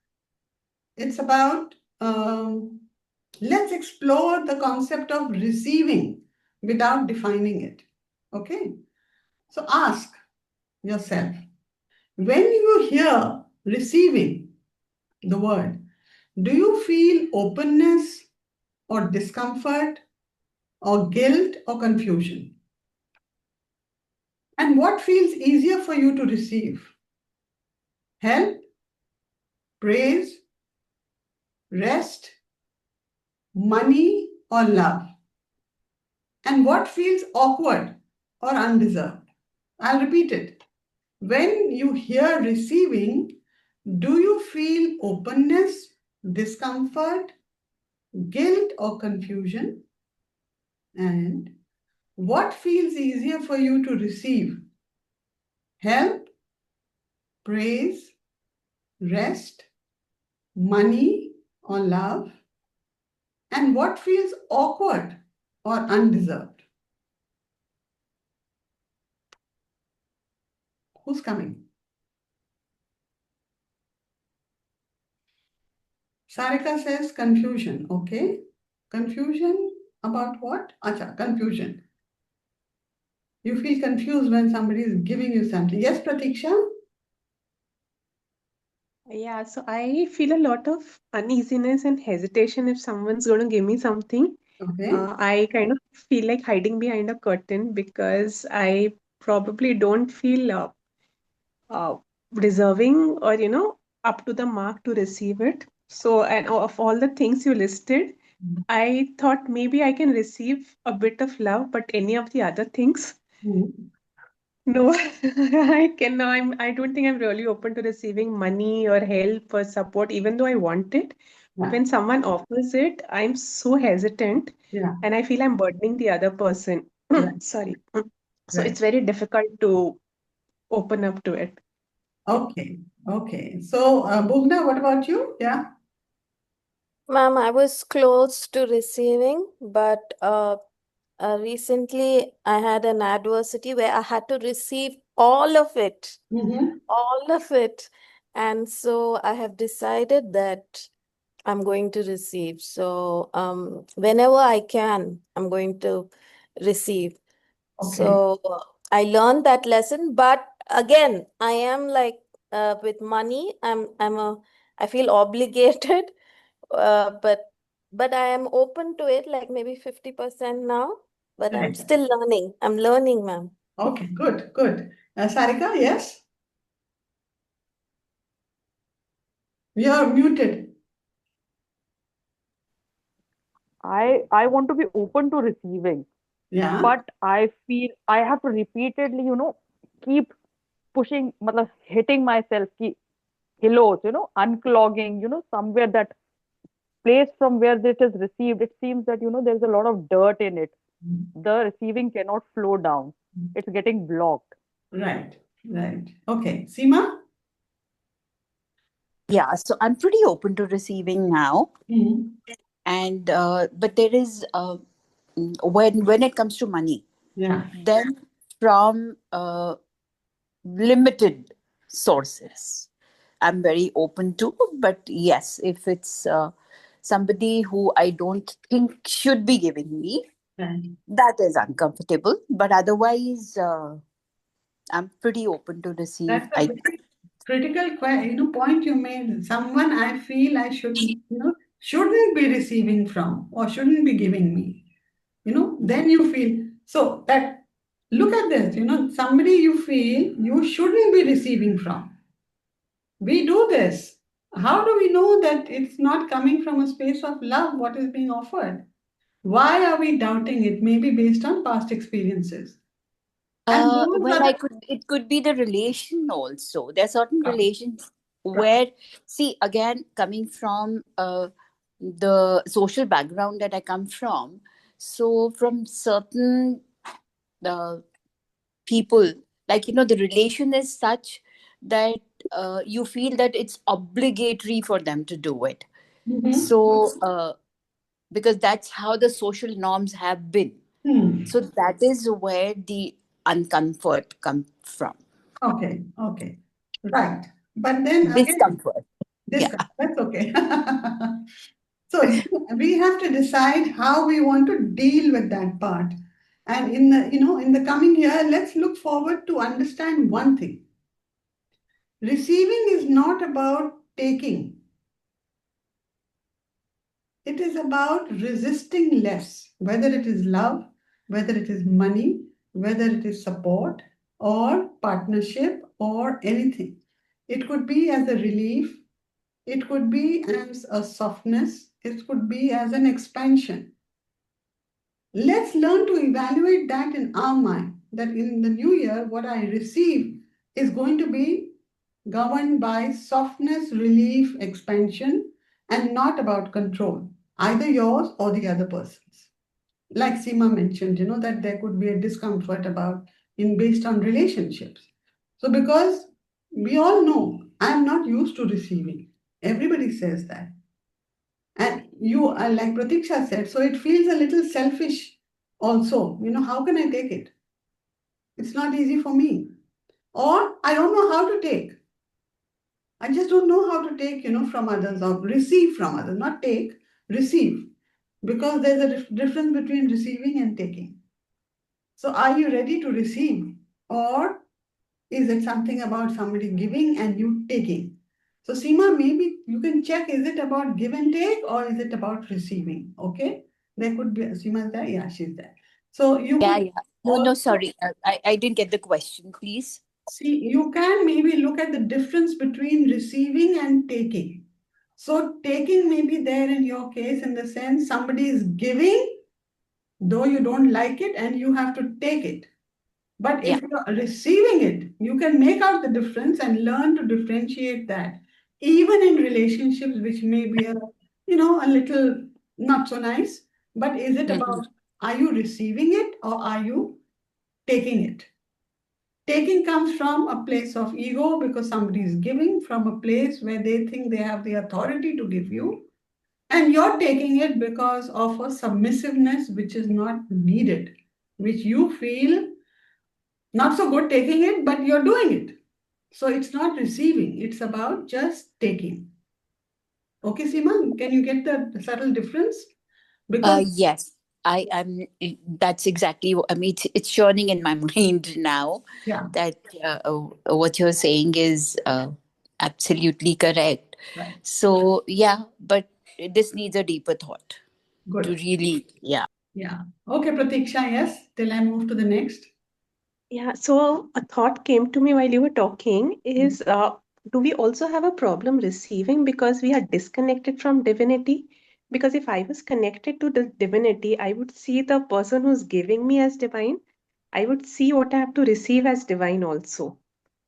it's about let's explore the concept of receiving without defining it. Okay. So ask yourself, when you hear receiving the word, do you feel openness or discomfort or guilt or confusion? And what feels easier for you to receive? Help, praise, rest, money, or love? And what feels awkward or undeserved? I'll repeat it. When you hear receiving, do you feel openness, discomfort, guilt, or confusion? And what feels easier for you to receive? Help, praise, rest, money, or love? And what feels awkward or undeserved? Who's coming? Sarika says confusion. Okay. Confusion about what? Acha, confusion. You feel confused when somebody is giving you something. Yes, Pratiksha? Yeah, so I feel a lot of uneasiness and hesitation if someone's going to give me something. Okay. I kind of feel like hiding behind a curtain because I probably don't feel uh, deserving or, up to the mark to receive it. So, and of all the things you listed, I thought maybe I can receive a bit of love, but any of the other things, Mhm. no, I cannot. I don't think I'm really open to receiving money or help or support, even though I want it. But Yeah. when someone offers it, I'm so hesitant Yeah. and I feel I'm burdening the other person. Right. Sorry. So Right. it's very difficult to open up to it. Okay. Okay. So, Bhuvna, what about you? Yeah. Ma'am, I was close to receiving, but recently I had an adversity where I had to receive all of it, Mm-hmm. all of it. And so I have decided that I'm going to receive. So whenever I can, I'm going to receive. Okay. So I learned that lesson, but again, I am like with money, I feel obligated, uh, but but I am open to it, like maybe 50% now. but I'm Right. still learning. I'm learning, ma'am. Okay, good, good. Sarika, yes? You're muted. I want to be open to receiving, Yeah. but I feel I have to repeatedly, keep pushing, matlab, hitting myself, kilos, unclogging, somewhere that place from where it is received. It seems that, there's a lot of dirt in it. The receiving cannot flow down. It's getting blocked. Right, right. Okay, Seema? Yeah, so I'm pretty open to receiving now. Mhm. And but there is when it comes to money, Yeah. then from limited sources, I'm very open to. But yes, if it's somebody who I don't think should be giving me, Right. that is uncomfortable. But otherwise, I'm pretty open to receive. That's a very critical point you made. Someone I feel I shouldn't be receiving from or shouldn't be giving me. Then you feel so that look at this, somebody you feel you shouldn't be receiving from. We do this. How do we know that it's not coming from a space of love, what is being offered? Why are we doubting it? Maybe based on past experiences. And those Well, are it could be the relation also. There are certain the relations where, see, again, coming from the social background that I come from, so from certain uh, people, like, the relation is such that you feel that it's obligatory for them to do it. Mhm. So, because that's how the social norms have been. So that is where the uncomfort comes from. Okay, okay. Right. But then again, Discomfort. this Yeah. that's okay. So we have to decide how we want to deal with that part. And in the coming year, let's look forward to understand one thing. Receiving is not about taking. It is about resisting less, whether it is love, whether it is money, whether it is support or partnership or anything. It could be as a relief, it could be as a softness, it could be as an expansion. Let's learn to evaluate that in our mind, that in the new year, what I receive is going to be governed by softness, relief, expansion, and not about control, either yours or the other person's. Like Seema mentioned, that there could be a discomfort about in based on relationships. So because we all know I'm not used to receiving. Everybody says that. And you are like Pratiksha said, so it feels a little selfish also. How can I take it? It's not easy for me. Or I don't know how to take. I just don't know how to take, from others or receive from others, not take, receive. Because there's a difference between receiving and taking. So are you ready to receive? Or is it something about somebody giving and you taking? So Seema, maybe you can check, is it about give and take or is it about receiving? Okay. There could be Seema's there. Yeah, she's there. So you Yeah, could yeah. No, also sorry. I didn't get the question, please. see, you can maybe look at the difference between receiving and taking. So taking may be there in your case in the sense somebody is giving, though you don't like it, and you have to take it. But Yeah. if you're receiving it, you can make out the difference and learn to differentiate that, even in relationships which may be a little not so nice. But is it Mhm. about are you receiving it or are you taking it? Taking comes from a place of ego because somebody is giving from a place where they think they have the authority to give you. And you're taking it because of a submissiveness which is not needed, which you feel not so good taking it, but you're doing it. So it's not receiving, it's about just taking. Okay, Seema, can you get the subtle difference? Because, Yes, I'm. That's exactly. I mean, it's churning in my mind now. yeah, That what you're saying is absolutely correct. right, So yeah, but this needs a deeper thought to good. really. Yeah. Yeah. Okay, Pratiksha, yes. Till I move to the next. Yeah, so a thought came to me while you were talking is do we also have a problem receiving because we are disconnected from divinity? Because if I was connected to the divinity, I would see the person who's giving me as divine. I would see what I have to receive as divine also.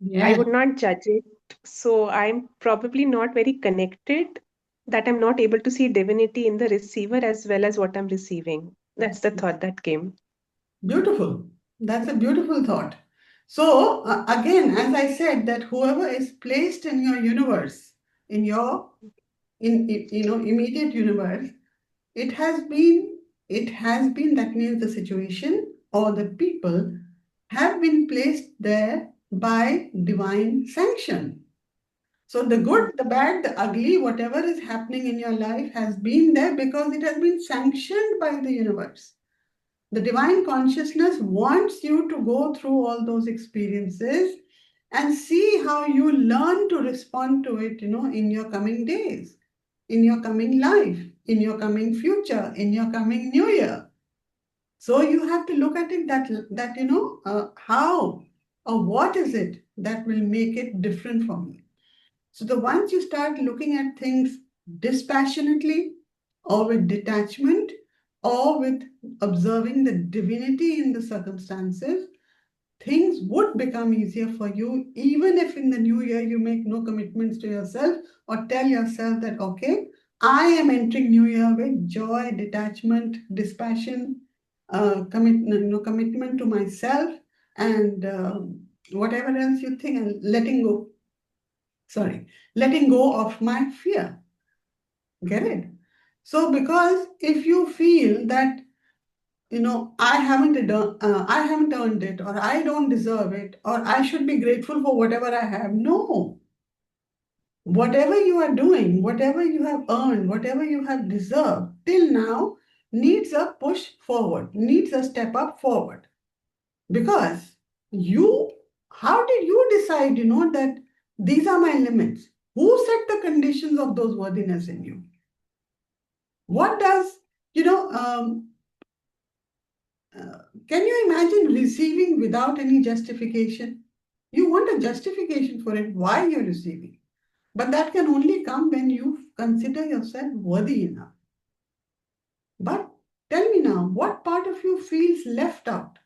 I Yeah. would not judge it. So I'm probably not very connected that I'm not able to see divinity in the receiver as well as what I'm receiving. That's the thought that came. Beautiful. That's a beautiful thought. So, again, as I said, that whoever is placed in your universe, in your immediate universe, it has been, that means the situation or the people have been placed there by divine sanction. So the good, the bad, the ugly, whatever is happening in your life has been there because it has been sanctioned by the universe. The divine consciousness wants you to go through all those experiences and see how you learn to respond to it, in your coming days, in your coming life, in your coming future, in your coming new year. So you have to look at it that how or what is it that will make it different for me. So the once you start looking at things dispassionately or with detachment or with observing the divinity in the circumstances, things would become easier for you, even if in the new year you make no commitments to yourself or tell yourself that, okay, I am entering new year with joy, detachment, dispassion, commitment to myself and whatever else you think and letting go of my fear. Get it? So, because if you feel that, I haven't earned it, or I don't deserve it, or I should be grateful for whatever I have. No. Whatever you are doing, whatever you have earned, whatever you have deserved till now needs a push forward, needs a step up forward. Because how did you decide, that these are my limits? Who set the conditions of those worthiness in you? What does, you know, can you imagine receiving without any justification? You want a justification for it, why you're receiving. But that can only come when you consider yourself worthy enough. But tell me now, what part of you feels left out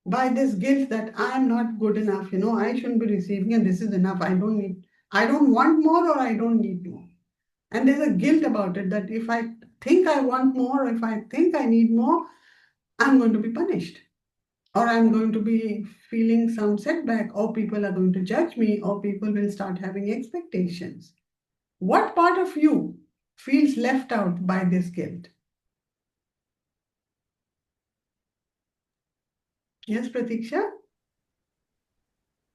by this guilt that I'm not good enough, I shouldn't be receiving and this is enough. I don't want more or I don't need more. And there's a guilt about it that if I think I want more, or if I think I need more, I'm going to be punished. Or I'm going to be feeling some setback, or people are going to judge me, or people will start having expectations. What part of you feels left out by this guilt? Yes, Pratiksha?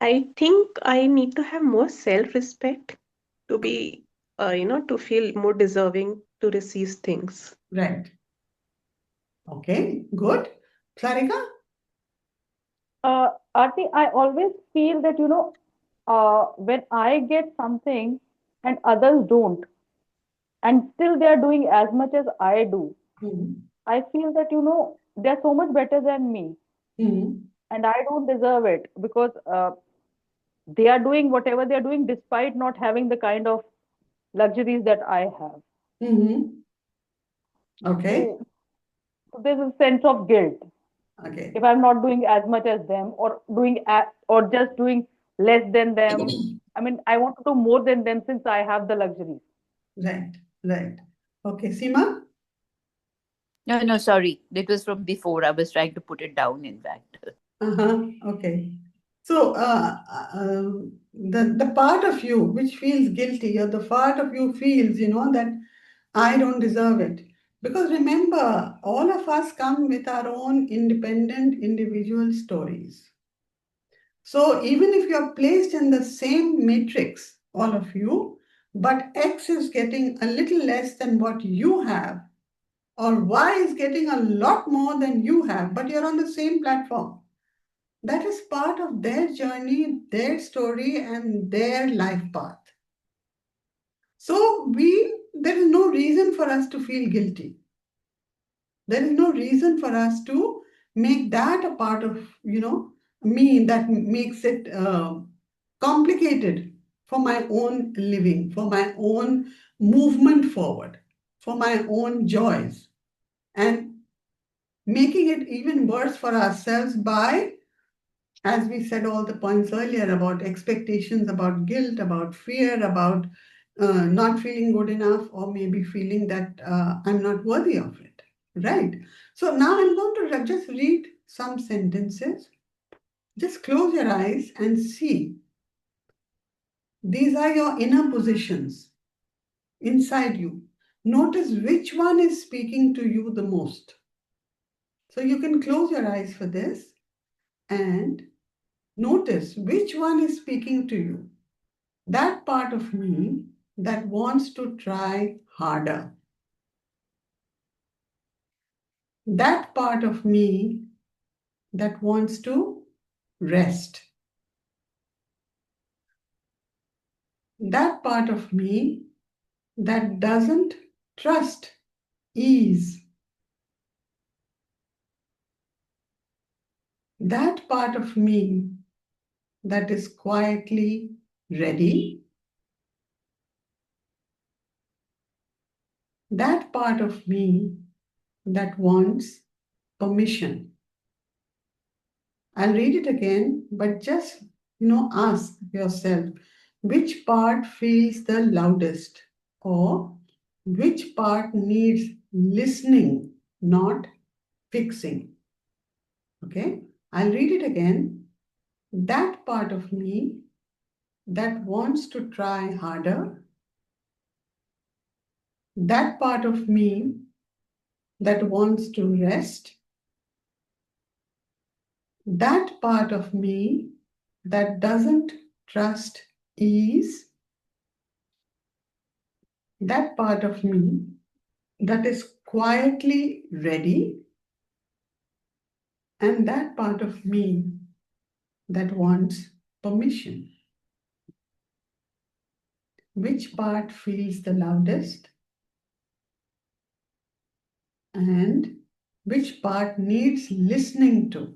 I think I need to have more self-respect to be, to feel more deserving to receive things. Right. Okay, good. Sarika? Aarti, I always feel that, when I get something and others don't, and still they are doing as much as I do, Mhm. I feel that, they're so much better than me, Mhm. and I don't deserve it because they are doing whatever they are doing despite not having the kind of luxuries that I have. Mhm. Okay. So there's a sense of guilt Okay. if I'm not doing as much as them, or or just doing less than them. I mean, I want to do more than them since I have the luxuries. Right. Right. Okay, Seema? No, sorry. That was from before. I was trying to put it down, in fact. Uh-huh. Okay. So, the part of you which feels guilty, or the part of you feels, that I don't deserve it. Because remember, all of us come with our own independent individual stories. So even if you're placed in the same matrix, all of you, but X is getting a little less than what you have, or Y is getting a lot more than you have, but you're on the same platform. That is part of their journey, their story, and their life path. So there is no reason for us to feel guilty. There is no reason for us to make that a part of, me that makes it complicated for my own living, for my own movement forward, for my own joys, and making it even worse for ourselves by, as we said all the points earlier, about expectations, about guilt, about fear, about not feeling good enough, or maybe feeling that I'm not worthy of it. Right? So now I'm going to just read some sentences. Just close your eyes and see. These are your inner positions inside you. Notice which one is speaking to you the most. So you can close your eyes for this and notice which one is speaking to you. That part of me that wants to try harder. That part of me that wants to rest. That part of me that doesn't trust ease. That part of me that is quietly ready. That part of me that wants permission. I'll read it again, but just, ask yourself which part feels the loudest, or which part needs listening, not fixing. Okay, I'll read it again. That part of me that wants to try harder, that part of me that wants to rest, that part of me that doesn't trust ease, that part of me that is quietly ready, and that part of me that wants permission. Which part feels the loudest, and which part needs listening to?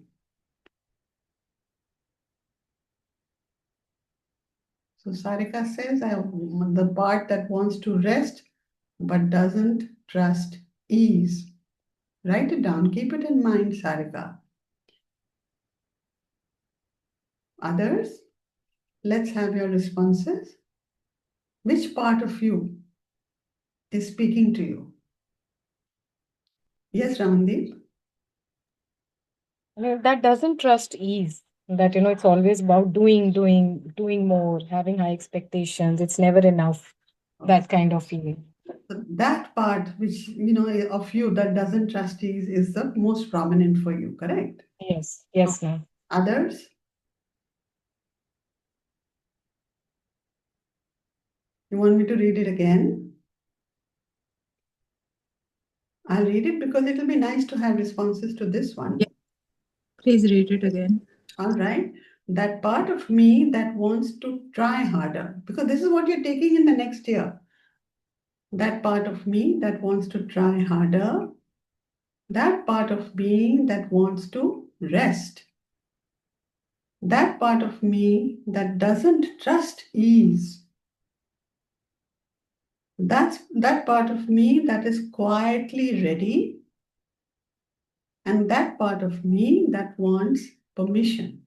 So Sarika says, the part that wants to rest but doesn't trust ease. Write it down. Keep it in mind, Sarika. Others, let's have your responses. Which part of you is speaking to you? Yes, Ramandeep? That doesn't trust ease. That, it's always about doing more, having high expectations. It's never enough. That kind of feeling. So that part which, of you that doesn't trust is the most prominent for you, correct? Yes, ma'am. Others? You want me to read it again? I'll read it because it'll be nice to have responses to this one. Yeah. Please read it again. All right. That part of me that wants to try harder, because this is what you're taking in the next year. That part of me that wants to try harder. That part of me that wants to rest. That part of me that doesn't trust ease. That's that part of me that is quietly ready, and that part of me that wants permission.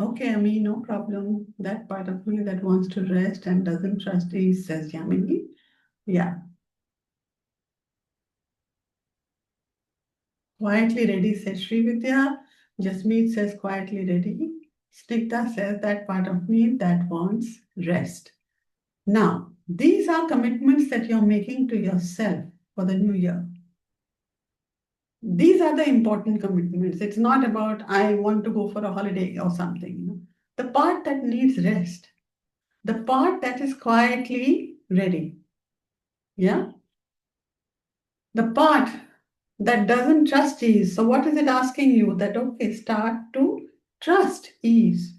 Okay, Ami, no problem. That part of me that wants to rest and doesn't trust ease, says Yamini. Yeah. Quietly ready, says Srividya. Jasmeet says quietly ready. Snigdha says that part of me that wants rest. Now, these are commitments that you're making to yourself for the new year. These are the important commitments. It's not about I want to go for a holiday or something. The part that needs rest, the part that is quietly ready. Yeah. The part that doesn't trust ease. So what is it asking you? That, okay, start to trust, ease.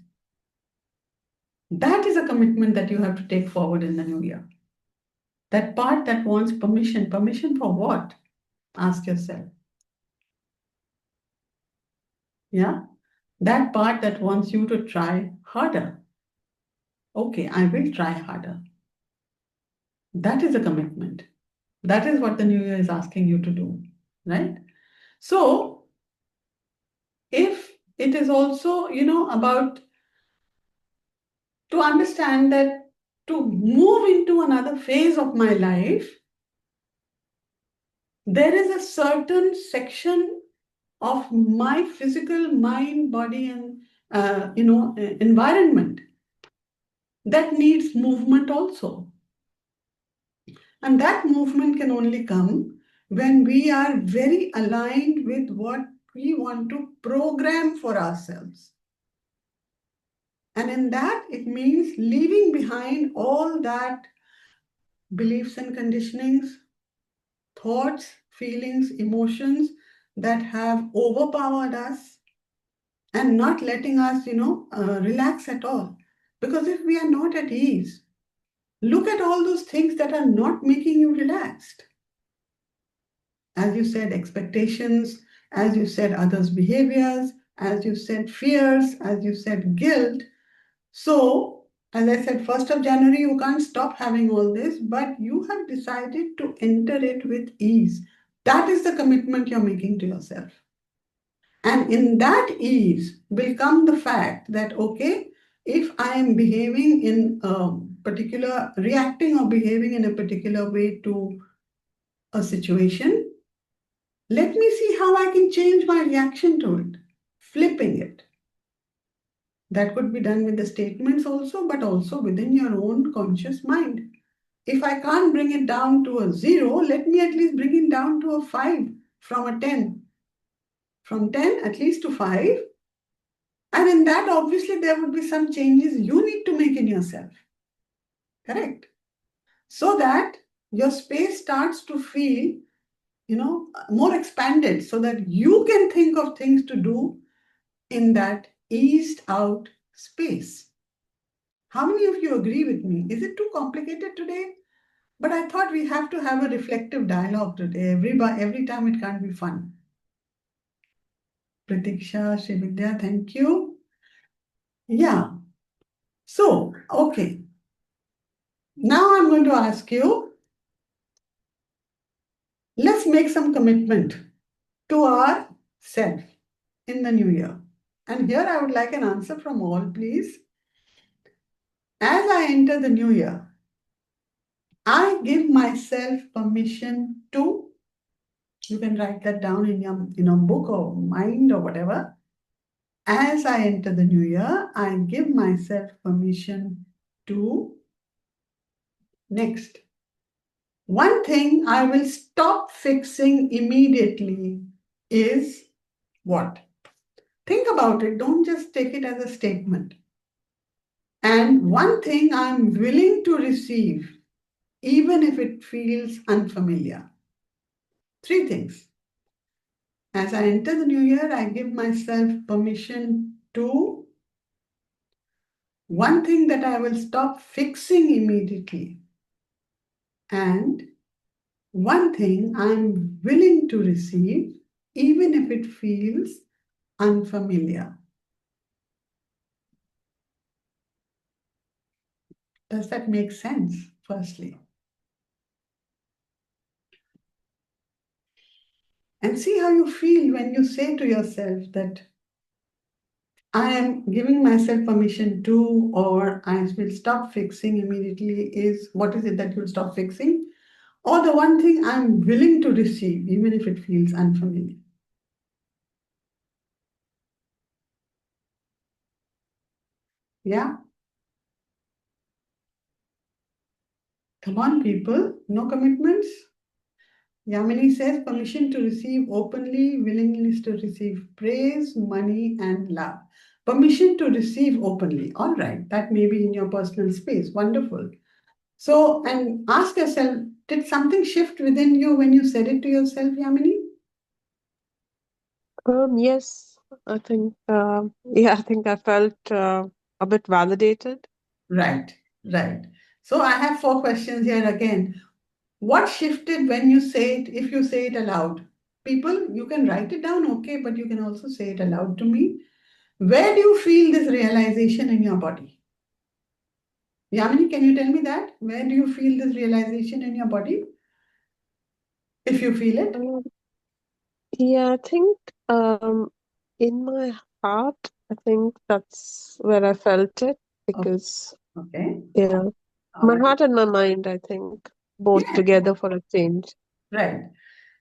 That is a commitment that you have to take forward in the new year. That part that wants permission. Permission for what? Ask yourself. Yeah? That part that wants you to try harder. Okay, I will try harder. That is a commitment. That is what the new year is asking you to do, right? So, if it is also, about to understand that to move into another phase of my life, there is a certain section of my physical mind, body, and environment that needs movement also. And that movement can only come when we are very aligned with what we want to program for ourselves. And in that, it means leaving behind all that beliefs and conditionings, thoughts, feelings, emotions that have overpowered us and not letting us, relax at all. Because if we are not at ease, look at all those things that are not making you relaxed. As you said, expectations, as you said, others' behaviors, as you said, fears, as you said, guilt. So, as I said, 1st of January, you can't stop having all this, but you have decided to enter it with ease. That is the commitment you're making to yourself. And in that ease will come the fact that, okay, if I am behaving in a particular, reacting or behaving in a particular way to a situation, let me see how I can change my reaction to it, flipping it. That could be done with the statements also, but also within your own conscious mind. If I can't bring it down to a 0, let me at least bring it down to a 5 from a 10. From 10 at least to 5. And in that, obviously, there would be some changes you need to make in yourself. Correct? So that your space starts to feel, more expanded so that you can think of things to do in that eased out space. How many of you agree with me? Is it too complicated today? But I thought we have to have a reflective dialogue today. Every time it can't be fun. Pratiksha, Srividya, thank you. Yeah. So, okay. Now I'm going to ask you, let's make some commitment to our self in the new year. And here I would like an answer from all, please. As I enter the new year, I give myself permission to, you can write that down in your book or mind or whatever. As I enter the new year, I give myself permission to, next. One thing I will stop fixing immediately is what? Think about it. Don't just take it as a statement. And one thing I'm willing to receive, even if it feels unfamiliar. 3 things. As I enter the new year, I give myself permission to, one thing that I will stop fixing immediately, and one thing I'm willing to receive, even if it feels unfamiliar. Does that make sense, firstly? And see how you feel when you say to yourself that I am giving myself permission to, or I will stop fixing immediately, is what is it that you'll stop fixing? Or the one thing I'm willing to receive, even if it feels unfamiliar. Yeah? Come on, people. No commitments? Yamini says permission to receive openly, willingness to receive praise, money, and love. Permission to receive openly. All right, that may be in your personal space. Wonderful. So, and ask yourself, did something shift within you when you said it to yourself, Yamini? Yes. I think, yeah, I think I felt a bit validated. Right, right. So I have four questions here again. What shifted when you say it, if you say it aloud? People, you can write it down, okay, but you can also say it aloud to me. Where do you feel this realization in your body? Yamini, can you tell me that? Where do you feel this realization in your body? If you feel it? Yeah, I think in my heart, I think that's where I felt it Okay. because, Okay. yeah, All my right. heart and my mind, I think, both Yeah. together for a change. Right.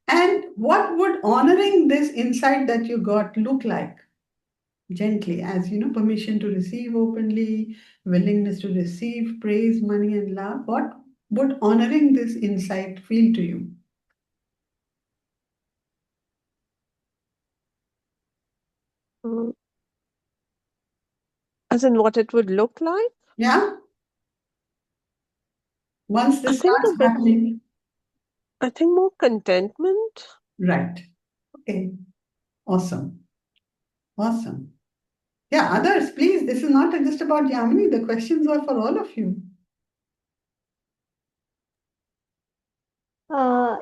And what would honoring this insight that you got look like? Gently, as you know, permission to receive openly, willingness to receive praise, money, and love. What would honoring this insight feel to you? Mm. As in what it would look like? Yeah? Once I this think starts a bit, happening. I think more contentment. Right. Okay. Awesome. Awesome. Yeah, others, please. This is not just about Yamini. The questions are for all of you.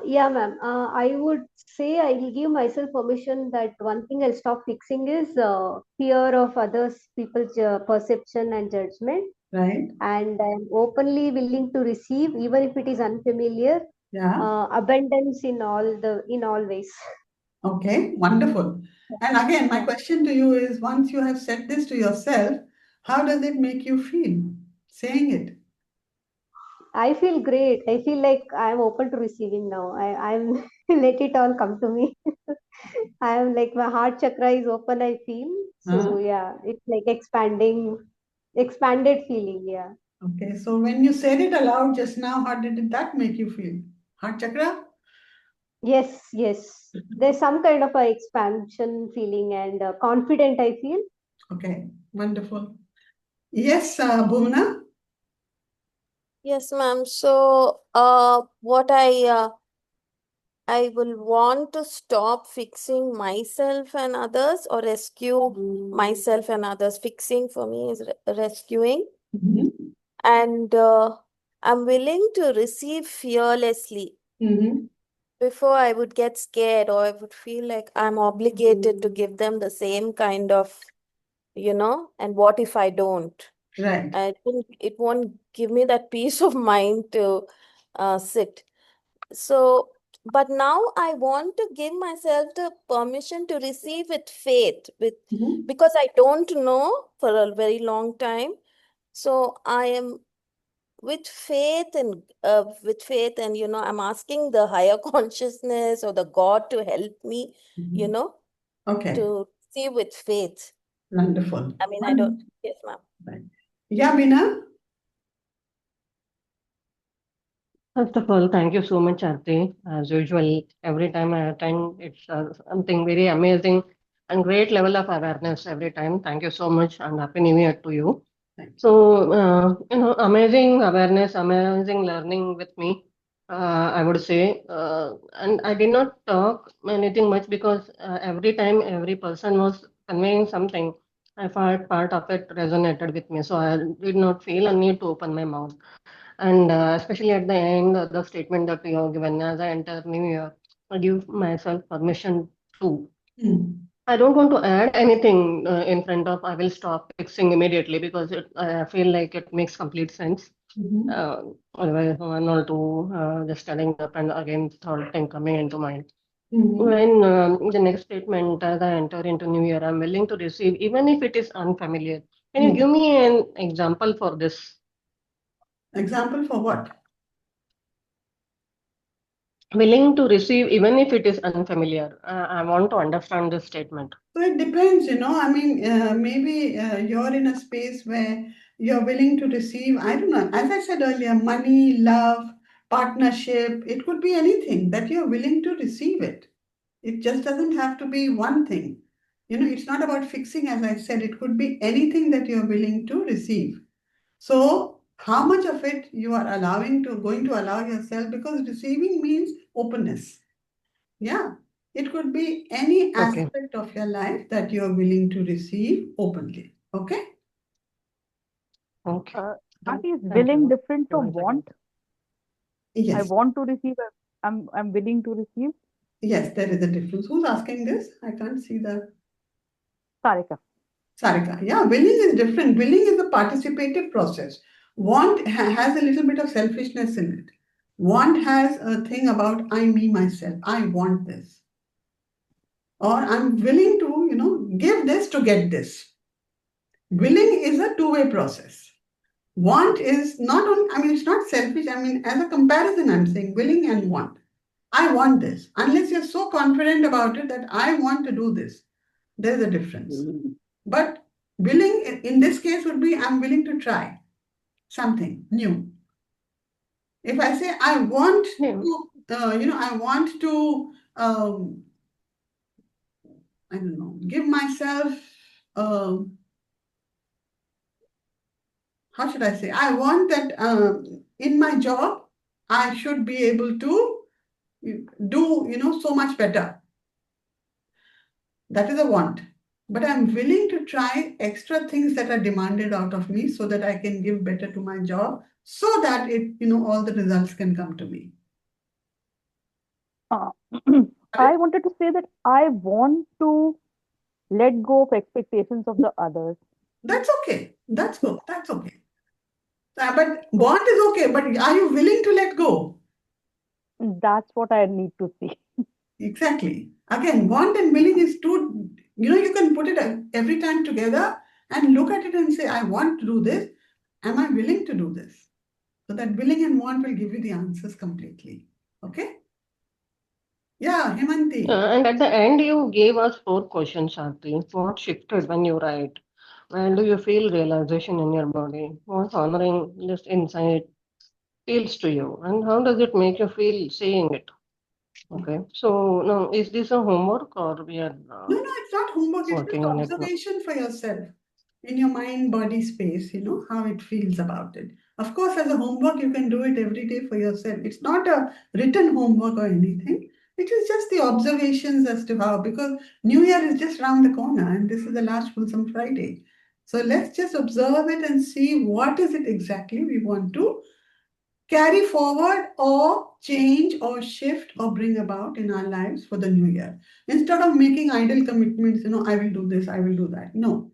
Yeah, ma'am. I would say I will give myself permission that one thing I'll stop fixing is fear of others, people's perception and judgment. Right? And I'm openly willing to receive, even if it is unfamiliar, Yeah. abundance in all ways. Okay. Wonderful. And again, my Yeah. question to you is once you have said this to yourself, how does it make you feel saying it? I feel great. I feel like I'm open to receiving now. I'm let it all come to me. I'm like my heart chakra is open, I feel. Huh? So yeah, it's like expanded feeling. Yeah. Okay. So when you said it aloud just now, how did that make you feel? Heart chakra? Yes, yes. There's some kind of a expansion feeling and confident, I feel. Okay. Wonderful. Yes, Bhumna? Yes, ma'am. So, what I will want to stop fixing myself and others or rescue myself and others. Fixing for me is rescuing. Mm-hmm. And I'm willing to receive fearlessly. Mm-hmm. Before I would get scared or I would feel like I'm obligated to give them the same kind of, and what if I don't? Right. It won't give me that peace of mind to sit. So, but now I want to give myself the permission to receive with faith, Mm-hmm. because I don't know for a very long time. So I am with faith and I'm asking the higher consciousness or the God to help me, Mm-hmm. you know, Okay. to see with faith. Wonderful. I mean, I don't, yes, ma'am. Right. Yeah, Bina? First of all, thank you so much, Aarti. As usual, every time I attend, it's something very amazing and great level of awareness every time. Thank you so much and Happy New Year to you. Thank you. So, amazing awareness, amazing learning with me, I would say. And I did not talk anything much because every time every person was conveying something, I felt part of it resonated with me. So I did not feel a need to open my mouth. And especially at the end, the statement that you have given as I enter New Year, I give myself permission to. Mm. I don't want to add anything in front of I will stop fixing immediately because I feel like it makes complete sense. Mm-hmm. Uh, Otherwise, one or two just telling up and again third thing coming into mind. Mm-hmm. When the next statement as I enter into New Year, I'm willing to receive even if it is unfamiliar. Can you Mm. give me an example for this? Example for what? Willing to receive even if it is unfamiliar. I want to understand this statement. So it depends, I mean, maybe you're in a space where you're willing to receive, I don't know, as I said earlier, money, love, partnership, it could be anything that you're willing to receive it. It just doesn't have to be one thing. It's not about fixing, as I said, it could be anything that you're willing to receive. So, how much of it you are going to allow yourself, because receiving means openness. Yeah. It could be any Okay. aspect of your life that you are willing to receive openly. Okay? Okay. Auntie, is Thank willing you. different from Once again. want? I Yes. want to receive. I'm willing to receive. Yes, there is a difference. Who's asking this? I can't see the Sarika. Sarika. Yeah, willing is different. Willing is a participative process. Want has a little bit of selfishness in it. Want has a thing about I, me, myself. I want this. Or I'm willing to, give this to get this. Willing is a two-way process. Want is not only, it's not selfish. As a comparison, I'm saying willing and want. I want this. Unless you're so confident about it that I want to do this, there's a difference. But willing in this case would be I'm willing to try something new. If I say I want Yeah. to, I want to, I don't know, give myself, how should I say? I want that in my job, I should be able to do, so much better. That is a want. But I'm willing to try extra things that are demanded out of me so that I can give better to my job so that all the results can come to me. Uh, I wanted to say that I want to let go of expectations of the others. That's okay. That's good. That's okay. But want is okay. But are you willing to let go? That's what I need to see. Exactly. Again, want and willing is two, you can put it every time together and look at it and say, I want to do this. Am I willing to do this? So that willing and want will give you the answers completely. Okay? Yeah, Hemanti. And at the end, you gave us 4 questions, Aarti. What shifted when you write? When do you feel realization in your body? What honoring this insight feels to you? And how does it make you feel saying it? Okay. So, now, is this a homework or we are No, it's not homework. It's just working on it now? observation for yourself in your mind, body space, how it feels about it. Of course, as a homework, you can do it every day for yourself. It's not a written homework or anything. It is just the observations as to how, because New Year is just around the corner and this is the last Fulsome Friday. So let's just observe it and see what is it exactly we want to carry forward or change or shift or bring about in our lives for the new year. Instead of making idle commitments, I will do this, I will do that. No.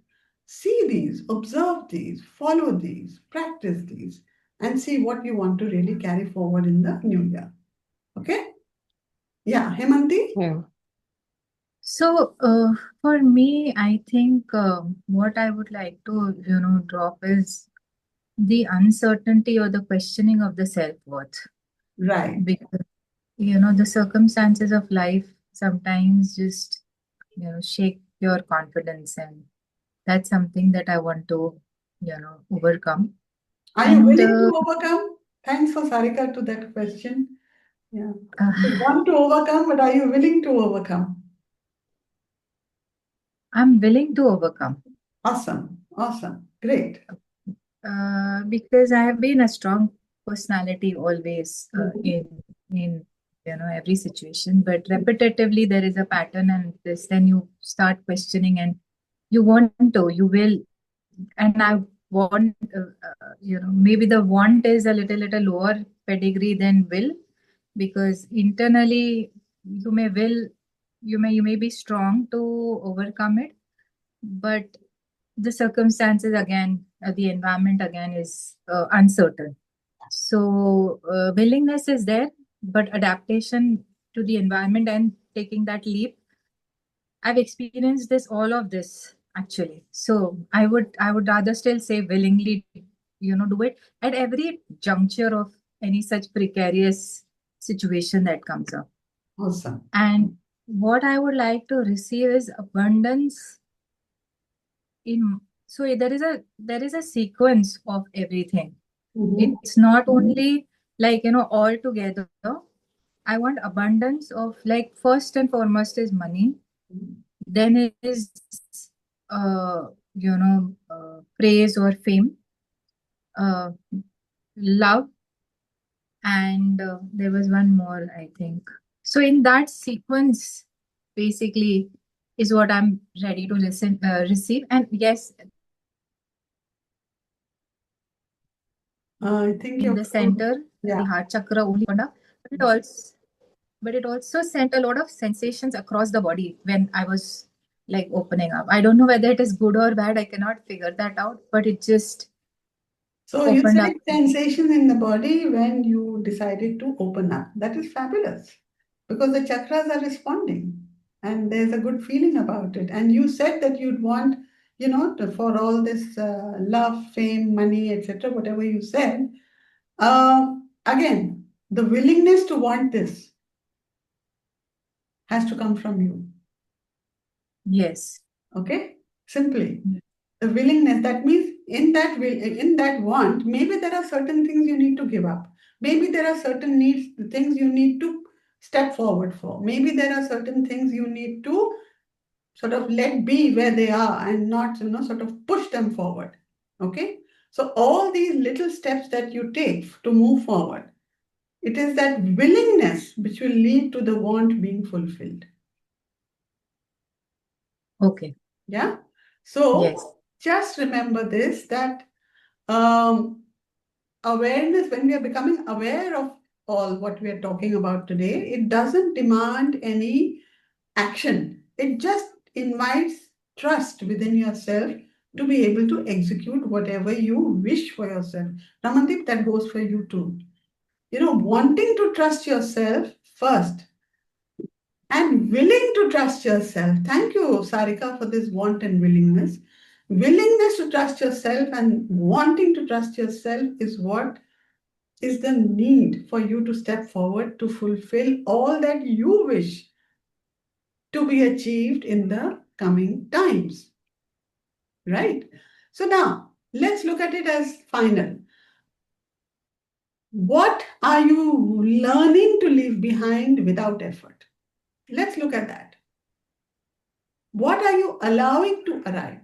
See these, observe these, follow these, practice these, and see what you want to really carry forward in the new year. Okay? Yeah, Hemanti? Yeah. So, for me, I think what I would like to, drop is the uncertainty or the questioning of the self-worth. Right. Because, the circumstances of life sometimes just, shake your confidence. And that's something that I want to, overcome. Are you And willing to overcome? Thanks for Sarika to that question. Yeah. You want to overcome, but are you willing to overcome? I'm willing to overcome. Awesome. Awesome. Great. Because I have been a strong personality always in every situation, but repetitively there is a pattern, and this then you start questioning, and you will, and I want maybe the want is a little lower pedigree than will, because internally you may be strong to overcome it, but the circumstances again, the environment again is uncertain. So willingness is there, but adaptation to the environment and taking that leap, I've experienced all of this actually. So I would rather still say willingly, do it at every juncture of any such precarious situation that comes up. Awesome. And what I would like to receive is abundance so there is a sequence of everything. It's not only all together. I want abundance of, like, first and foremost is money, then is praise or fame, uh, love, and there was one more, I think. So in that sequence, basically is what I'm ready to receive. And yes, I think in you're the center, the yeah. heart chakra only, but it also sent a lot of sensations across the body when I was like opening up. I don't know whether it is good or bad. I cannot figure that out, but it just So you opened up. said sensations in the body when you decided to open up. That is fabulous because the chakras are responding and there's a good feeling about it. And you said that you'd want, for all this love, fame, money, etc., whatever you said. Again, the willingness to want this has to come from you. Yes. Okay? Simply. The willingness, that means in that want, maybe there are certain things you need to give up. Maybe there are certain needs, things you need to step forward for. Maybe there are certain things you need to sort of let be where they are and not, sort of push them forward. Okay? So all these little steps that you take to move forward, it is that willingness which will lead to the want being fulfilled. Okay. Yeah? So Yes. just remember this, that awareness, when we are becoming aware of all what we are talking about today, it doesn't demand any action. It just invites trust within yourself to be able to execute whatever you wish for yourself. Ramandeep, that goes for you too. Wanting to trust yourself first and willing to trust yourself. Thank you, Sarika, for this want and willingness. Willingness to trust yourself and wanting to trust yourself is what is the need for you to step forward to fulfill all that you wish to be achieved in the coming times. Right? So now let's look at it as final. What are you learning to leave behind without effort? Let's look at that. What are you allowing to arrive?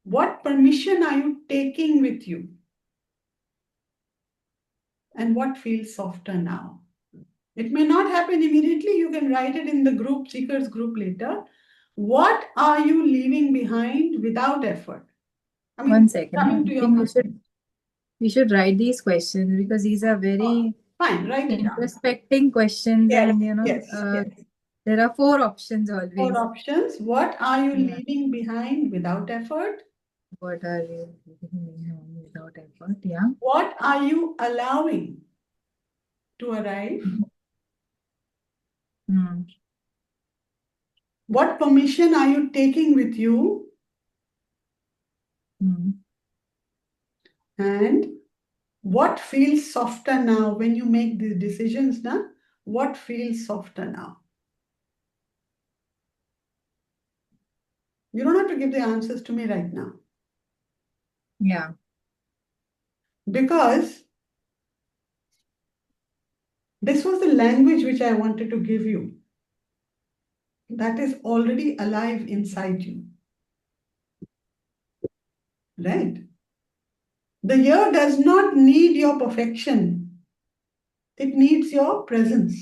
What permission are you taking with you? And what feels softer now? It may not happen immediately. You can write it in the group, seekers group later. What are you leaving behind without effort? I mean, 1 second. coming to I your think mind. we should write these questions because these are very Fine, write it down. introspecting questions, Yes, and yes. there are 4 options Four always. options. What are you Yeah. leaving behind without effort? What are you leaving behind without effort? Yeah. What are you allowing to arrive? Hmm. What permission are you taking with you? Hmm. And what feels softer now when you make these decisions now? What feels softer now? You don't have to give the answers to me right now. Yeah. Because this was the language which I wanted to give you. That is already alive inside you. Right? The year does not need your perfection. It needs your presence.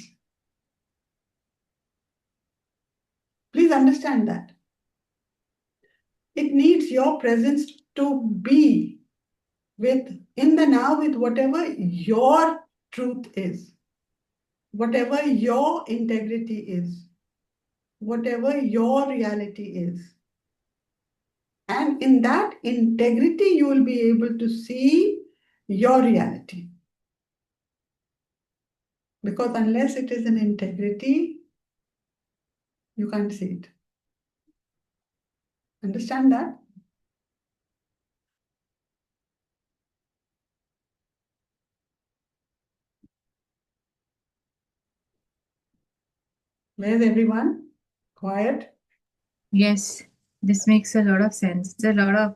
Please understand that. It needs your presence to be in the now with whatever your truth is, whatever your integrity is, whatever your reality is. And in that integrity, you will be able to see your reality. Because unless it is in integrity, you can't see it. Understand that? Where's everyone? Quiet? Yes. This makes a lot of sense. It's a lot of,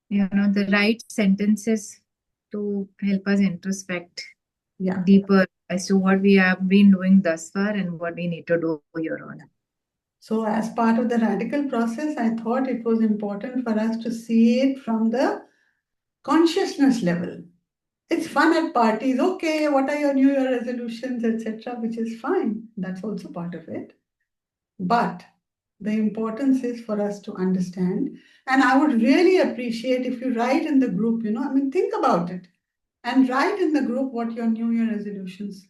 the right sentences to help us introspect deeper as to what we have been doing thus far and what we need to do here on. So as part of the radical process, I thought it was important for us to see it from the consciousness level. It's fun at parties. Okay, what are your New Year resolutions, etc., which is fine. That's also part of it. But the importance is for us to understand. And I would really appreciate if you write in the group, think about it and write in the group what your New Year resolutions,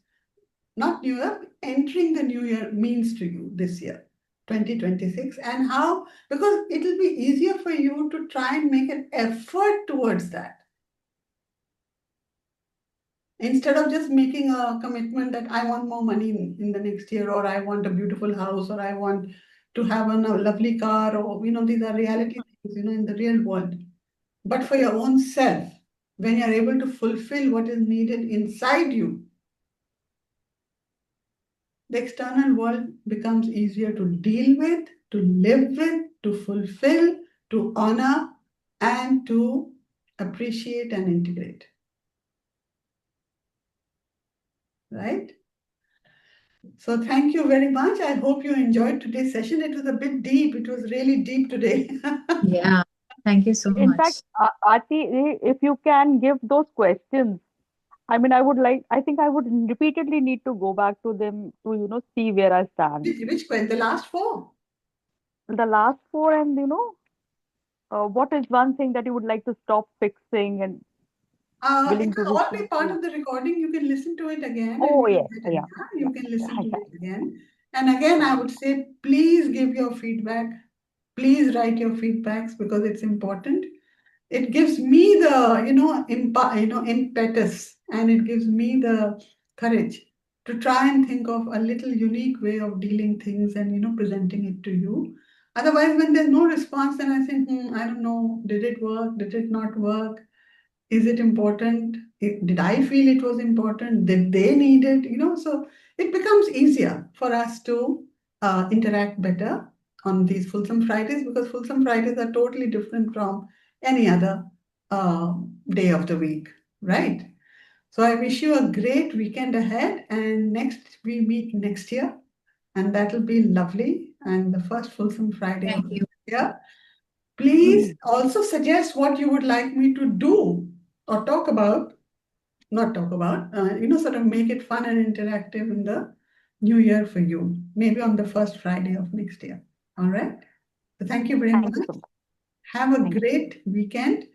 not New Year, entering the New Year means to you this year, 2026, and how, because it'll be easier for you to try and make an effort towards that. Instead of just making a commitment that I want more money in the next year, or I want a beautiful house, or I want to have a lovely car, or, these are reality things, in the real world. But for your own self, when you're able to fulfill what is needed inside you, the external world becomes easier to deal with, to live with, to fulfill, to honor, and to appreciate and integrate. Right? So thank you very much. I hope you enjoyed today's session. It was a bit deep. It was really deep today. Yeah. Thank you so In much. fact, Aarti, if you can give those questions, I mean, I think I would repeatedly need to go back to them to, see where I stand. Which question? The last four? The last four, and, what is one thing that you would like to stop fixing and It willing to will all be receive? part of the recording. You can listen to it again and Oh, you'll yes. get it. Yeah. Yeah, you can listen to Yeah. it again. And again, I would say, please give your feedback. Please write your feedbacks because it's important. It gives me the, impetus, and it gives me the courage to try and think of a little unique way of dealing things and, presenting it to you. Otherwise, when there's no response, then I think, I don't know, did it work? Did it not work? Is it important? Did I feel it was important? Did they need it? So it becomes easier for us to interact better on these Fulsome Fridays, because Fulsome Fridays are totally different from any other day of the week, right? So I wish you a great weekend ahead, and next we meet next year, and that'll be lovely. And the first Fulsome Friday Thank of you. the year. Please also suggest what you would like me to do or talk about, not talk about, sort of make it fun and interactive in the new year for you, maybe on the first Friday of next year. All right. So thank you very Thank much. you so much. Have a Thank you. great weekend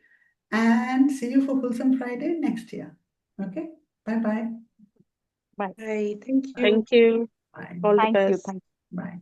and see you for Fulsome Friday next year. Okay. Bye-bye. Bye. Bye. Thank you. Thank you. Bye. All the Thank you. best. Thank you. Bye.